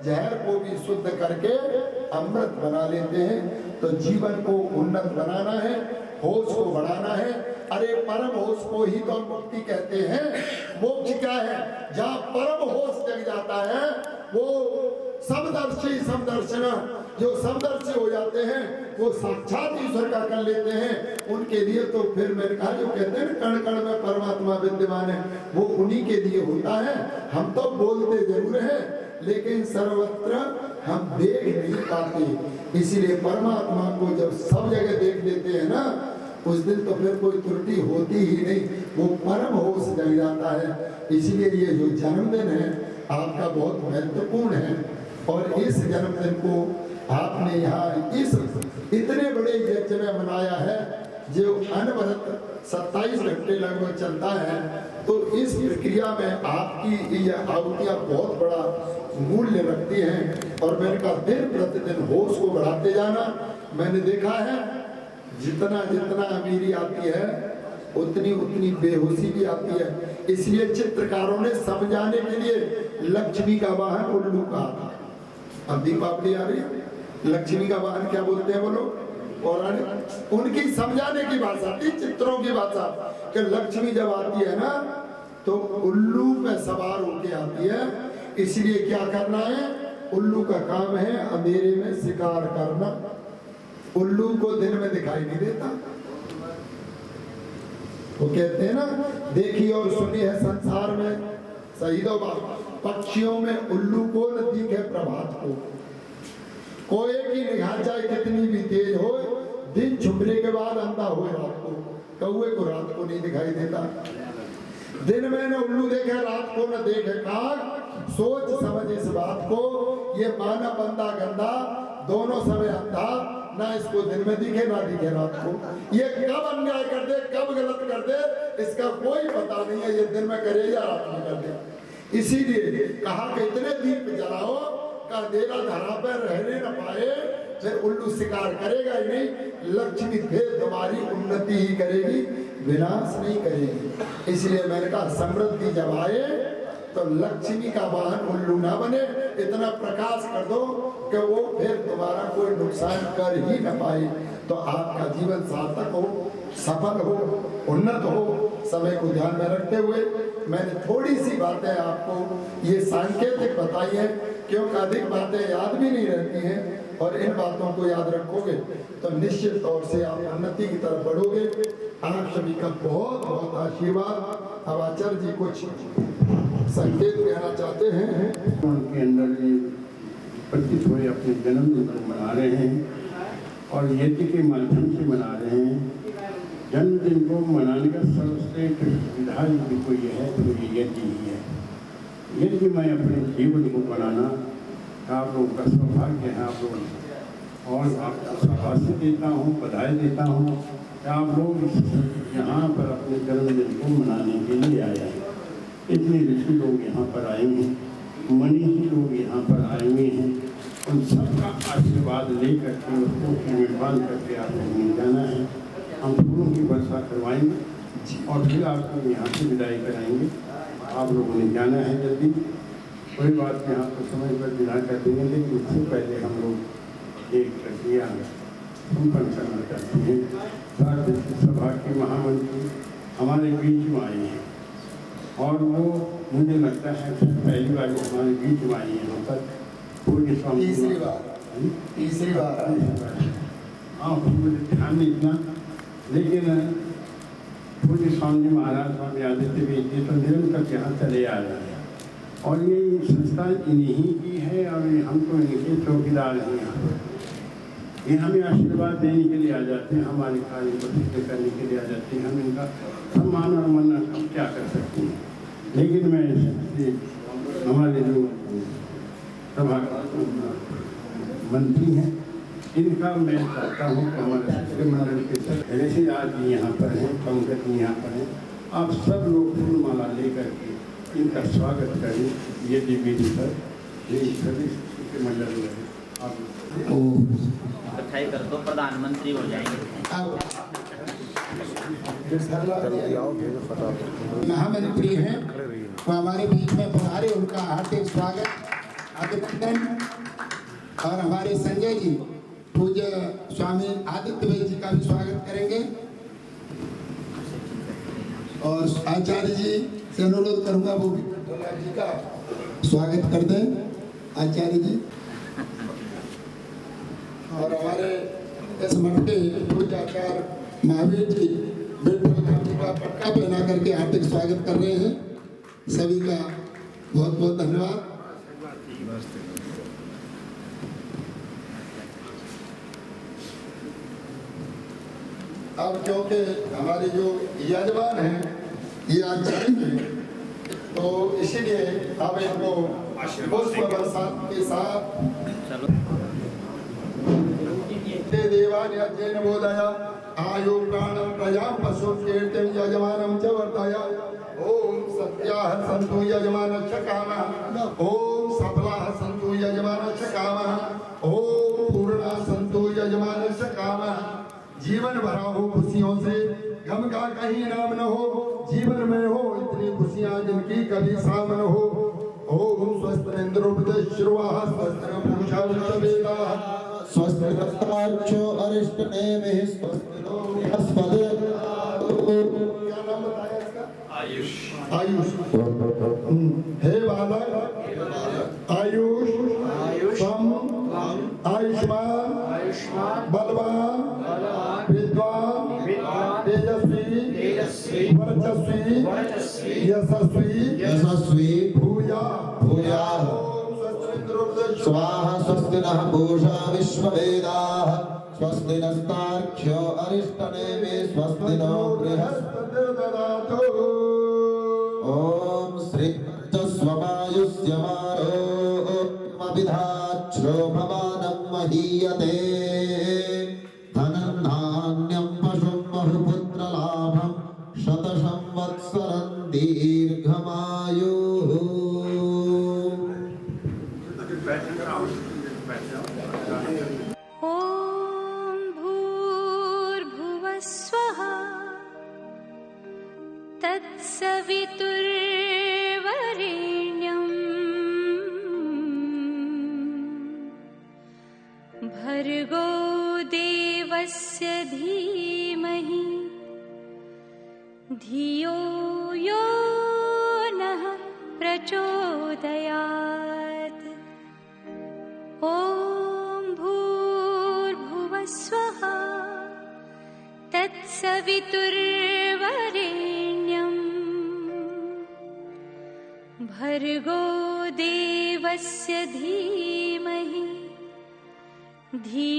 Speaker 3: जहर को भी शुद्ध करके अमृत बना लेते हैं। तो जीवन को उन्नत बनाना है, होश को बढ़ाना है। अरे परम होश को ही तो मुक्ति कहते हैं। मोक्ष क्या है? जहाँ परम होश जग जाता है, वो समदर्शी समदर्शन, जो समदर्शी हो जाते हैं वो साक्षात ईश्वर का कर लेते हैं। उनके लिए तो फिर मैंने कहा, जो कहते हैं कण कण में परमात्मा विद्यमान है, वो उन्हीं के लिए होता है। हम तो बोलते जरूर हैं लेकिन सर्वत्र हम देख नहीं पाते। इसीलिए परमात्मा को जब सब जगह देख लेते हैं ना, उस दिन तो फिर कोई त्रुटि होती ही नहीं, वो परम होश जग जाता है। इसलिए ये जो जन्मदिन है आपका बहुत महत्वपूर्ण है, और इस जन्मदिन को आपने यहाँ इस इतने बड़े यज्ञ में मनाया है, जो अनवरत 27 घंटे लगभग चलता है। तो इस प्रक्रिया में आपकी ये आहुतियाँ बहुत बड़ा मूल्य रखती हैं। और मैंने कहा दिन प्रतिदिन होश को बढ़ाते जाना। मैंने देखा है जितना जितना अमीरी आती है उतनी उतनी बेहोशी भी आती है। इसलिए चित्रकारों ने समझाने के लिए लक्ष्मी का वाहन उल्लू कहा था। अब दीपावली आ रही है, लक्ष्मी का वाहन क्या बोलते हैं वो लोग? पौराणिक, उनकी समझाने की भाषा थी, चित्रों की भाषा, कि लक्ष्मी जब आती है ना तो उल्लू पे सवार होके आती है। इसलिए क्या करना है? उल्लू का काम है अंधेरे में शिकार करना। उल्लू को दिन में दिखाई नहीं देता। वो कहते हैं ना, देखी और सुनी है संसार में शहीदों पक्षियों में उल्लू को न दिखे प्रभात को। कोई की निगाह चाहे कितनी भी तेज हो, दिन छुपने के बाद अंधा हो रात को। कौए को रात को नहीं दिखाई देता। दिन में न उल्लू देखे, रात को न देखे काग। सोच समझ इस बात को, ये मानव बंदा गंदा, दोनों समय अंधा, ना इसको दिन में दिखे ना दिखे रात को। ये कब अन्याय कर दे, कब गलत कर दे, इसका कोई पता नहीं है। ये दिन में करे या रात में कर दे। इसीलिए कहा कि इतने दीप जलाओ का अंधेरा धरा पर रहने न पाए, फिर उल्लू शिकार करेगा ही नहीं। लक्ष्मी फिर तुम्हारी उन्नति ही करेगी, विनाश नहीं करेगी। इसलिए मैंने कहा समृद्धि जब आए तो लक्ष्मी का वाहन उल्लू ना बने, इतना प्रकाश कर दो कि वो फिर तुम्हारा कोई नुकसान कर ही न पाए। तो आपका जीवन सार्थक हो, सफल हो, उन्नत हो। समय को ध्यान में रखते हुए मैंने थोड़ी सी बातें आपको ये सांकेतिक बताई है, क्योंकि अधिक बातें याद भी नहीं रहती हैं। और इन बातों को याद रखोगे तो निश्चित तौर से आप उन्नति की तरफ बढ़ोगे। आप सभी का बहुत बहुत आशीर्वाद। अब आचार्य जी कुछ संकेत कहना चाहते हैं।
Speaker 2: उनके अंदर ये प्रतीत हुए अपने जन्मदिन को मना रहे हैं, और यज्ञ के माध्यम से मना रहे हैं। जन्मदिन को मनाने का सर्वश्रेष्ठ विधान भी कोई है तो ये यज्ञ ही है। यज्ञ में अपने जीवन को बनाना आप लोगों का सौभाग्य है। आप लोग और आपको शाबाशी देता हूँ, बधाई देता हूँ कि आप लोग यहाँ पर अपने जन्मदिन को मनाने के लिए आए हैं। इतने ऋषि लोग यहाँ पर आए हैं, मनीषी लोग यहाँ पर आए हुए हैं। उन सबका आशीर्वाद लेकर के उसको निर्माण करके आप लोग मिल जाना है। हम फूलों की वर्षा करवाएंगे और फिर आपको यहाँ से विदाई कराएंगे। आप लोगों ने जाना है जल्दी, कोई बात नहीं, आपको समय पर विदा कर देंगे। लेकिन उससे पहले हम लोग एक प्रक्रिया संपन्न करना चाहते हैं। सार्वजनिक सभा के महामंत्री हमारे बीच में आए हैं और वो मुझे लगता है पहली बार हमारे बीच में आई यहाँ पर पूर्य स्वामी
Speaker 3: तीसरी बार
Speaker 2: हाँ मुझे ध्यान नहीं इतना, लेकिन पूज्य स्वामी जी महाराज स्वामी आदित्य भी जी तो निरंतर यहाँ चले आ रहे हैं और ये संस्था इन्हीं की है और हम तो इनके चौकीदार हैं यहाँ पर। ये हमें आशीर्वाद देने के लिए आ जाते हैं, हमारे कार्य को सिद्ध करने के लिए आ जाते हैं। हम इनका सम्मान और मन्ना हम क्या कर सकते हैं, लेकिन मैं हमारे जो सभा मंत्री हैं इनका मैं चाहता हूँ कि हमारे शिष्टमंडल के सब ऐसे आज भी यहाँ पर हैं, पंकज भी यहाँ पर हैं, आप सब लोग फूलमाला लेकर के इनका स्वागत करें। ये दिव्य पर ये सभी शिष्टमंडल में आप
Speaker 8: इकट्ठाई कर दो, प्रधानमंत्री हो जाएंगे।
Speaker 3: महामंत्री हैं वो हमारे बीच में पधारे, उनका हार्दिक स्वागत अभिनंदन। और हमारे संजय जी पूज्य स्वामी आदित्य भाई जी का भी स्वागत करेंगे और आचार्य जी से अनुरोध करूंगा वो भी जी का स्वागत कर दें आचार्य जी। और हमारे इस मठ के पूज्य आचार्य महावीर जी विठ्ठल जी का पटका पहना करके हार्दिक स्वागत कर रहे हैं। सभी का बहुत बहुत धन्यवाद। अब क्योंकि हमारे जो यजमान हैं ये आज जाएंगे तो इसीलिए अब इनको पुष्प बरसात के साथ देवान्यजेन बोधया आयु प्राणं प्रजां पशु कीर्तिं यजमानं च वर्धया। ओम सत्याः सन्तु यजमानस्य कामः, ओम सफलाः सन्तु यजमानस्य कामः, ओम पूर्णाः सन्तु यजमानस्य कामः। जीवन भरा हो खुशियों से, गम का कहीं नाम न हो, जीवन में हो इतनी खुशियां जिनकी कभी शाम न हो। ओम स्वस्ति इंद्रो वृद्धश्रुवाः स्वस्ति पूषा वृषभेदाः स्वस्ति नस्तार्क्ष्यो अरिष्टनेमिः स्वस्ति नो बृहस्पतिः। क्या नाम बताया इसका? आयुष। आयुष। हे बालक आयुष सम आयुष्मान बलवान विद्वान तेजस्वी वर्चस्वी यशस्वी भूया स्वाहा। स्वस्ति नः पूषा विश्ववेदाः स्वस्ति नस्तार्क्ष्यो अरिष्टनेमिः स्वस्ति नो बृहस्पतिर्दधातु। ओम श्री स्ववायुष्यमारो विधाच्छ्रो भवानं महीयते धनं धान्यं पशुं बहुपुत्रलाभं शतसंवत्सरं दीर्घमायुः।
Speaker 1: ॐ भूर्भुवः स्वः तत्सवितुर्वरेण्यं भर्गो देवस्य धीमहि धियो यो नः प्रचोदयात्। ॐ भूर्भुवः स्वः तत्सवितुर्वरेण्यं भर्गो देवस्य धीमहि धियो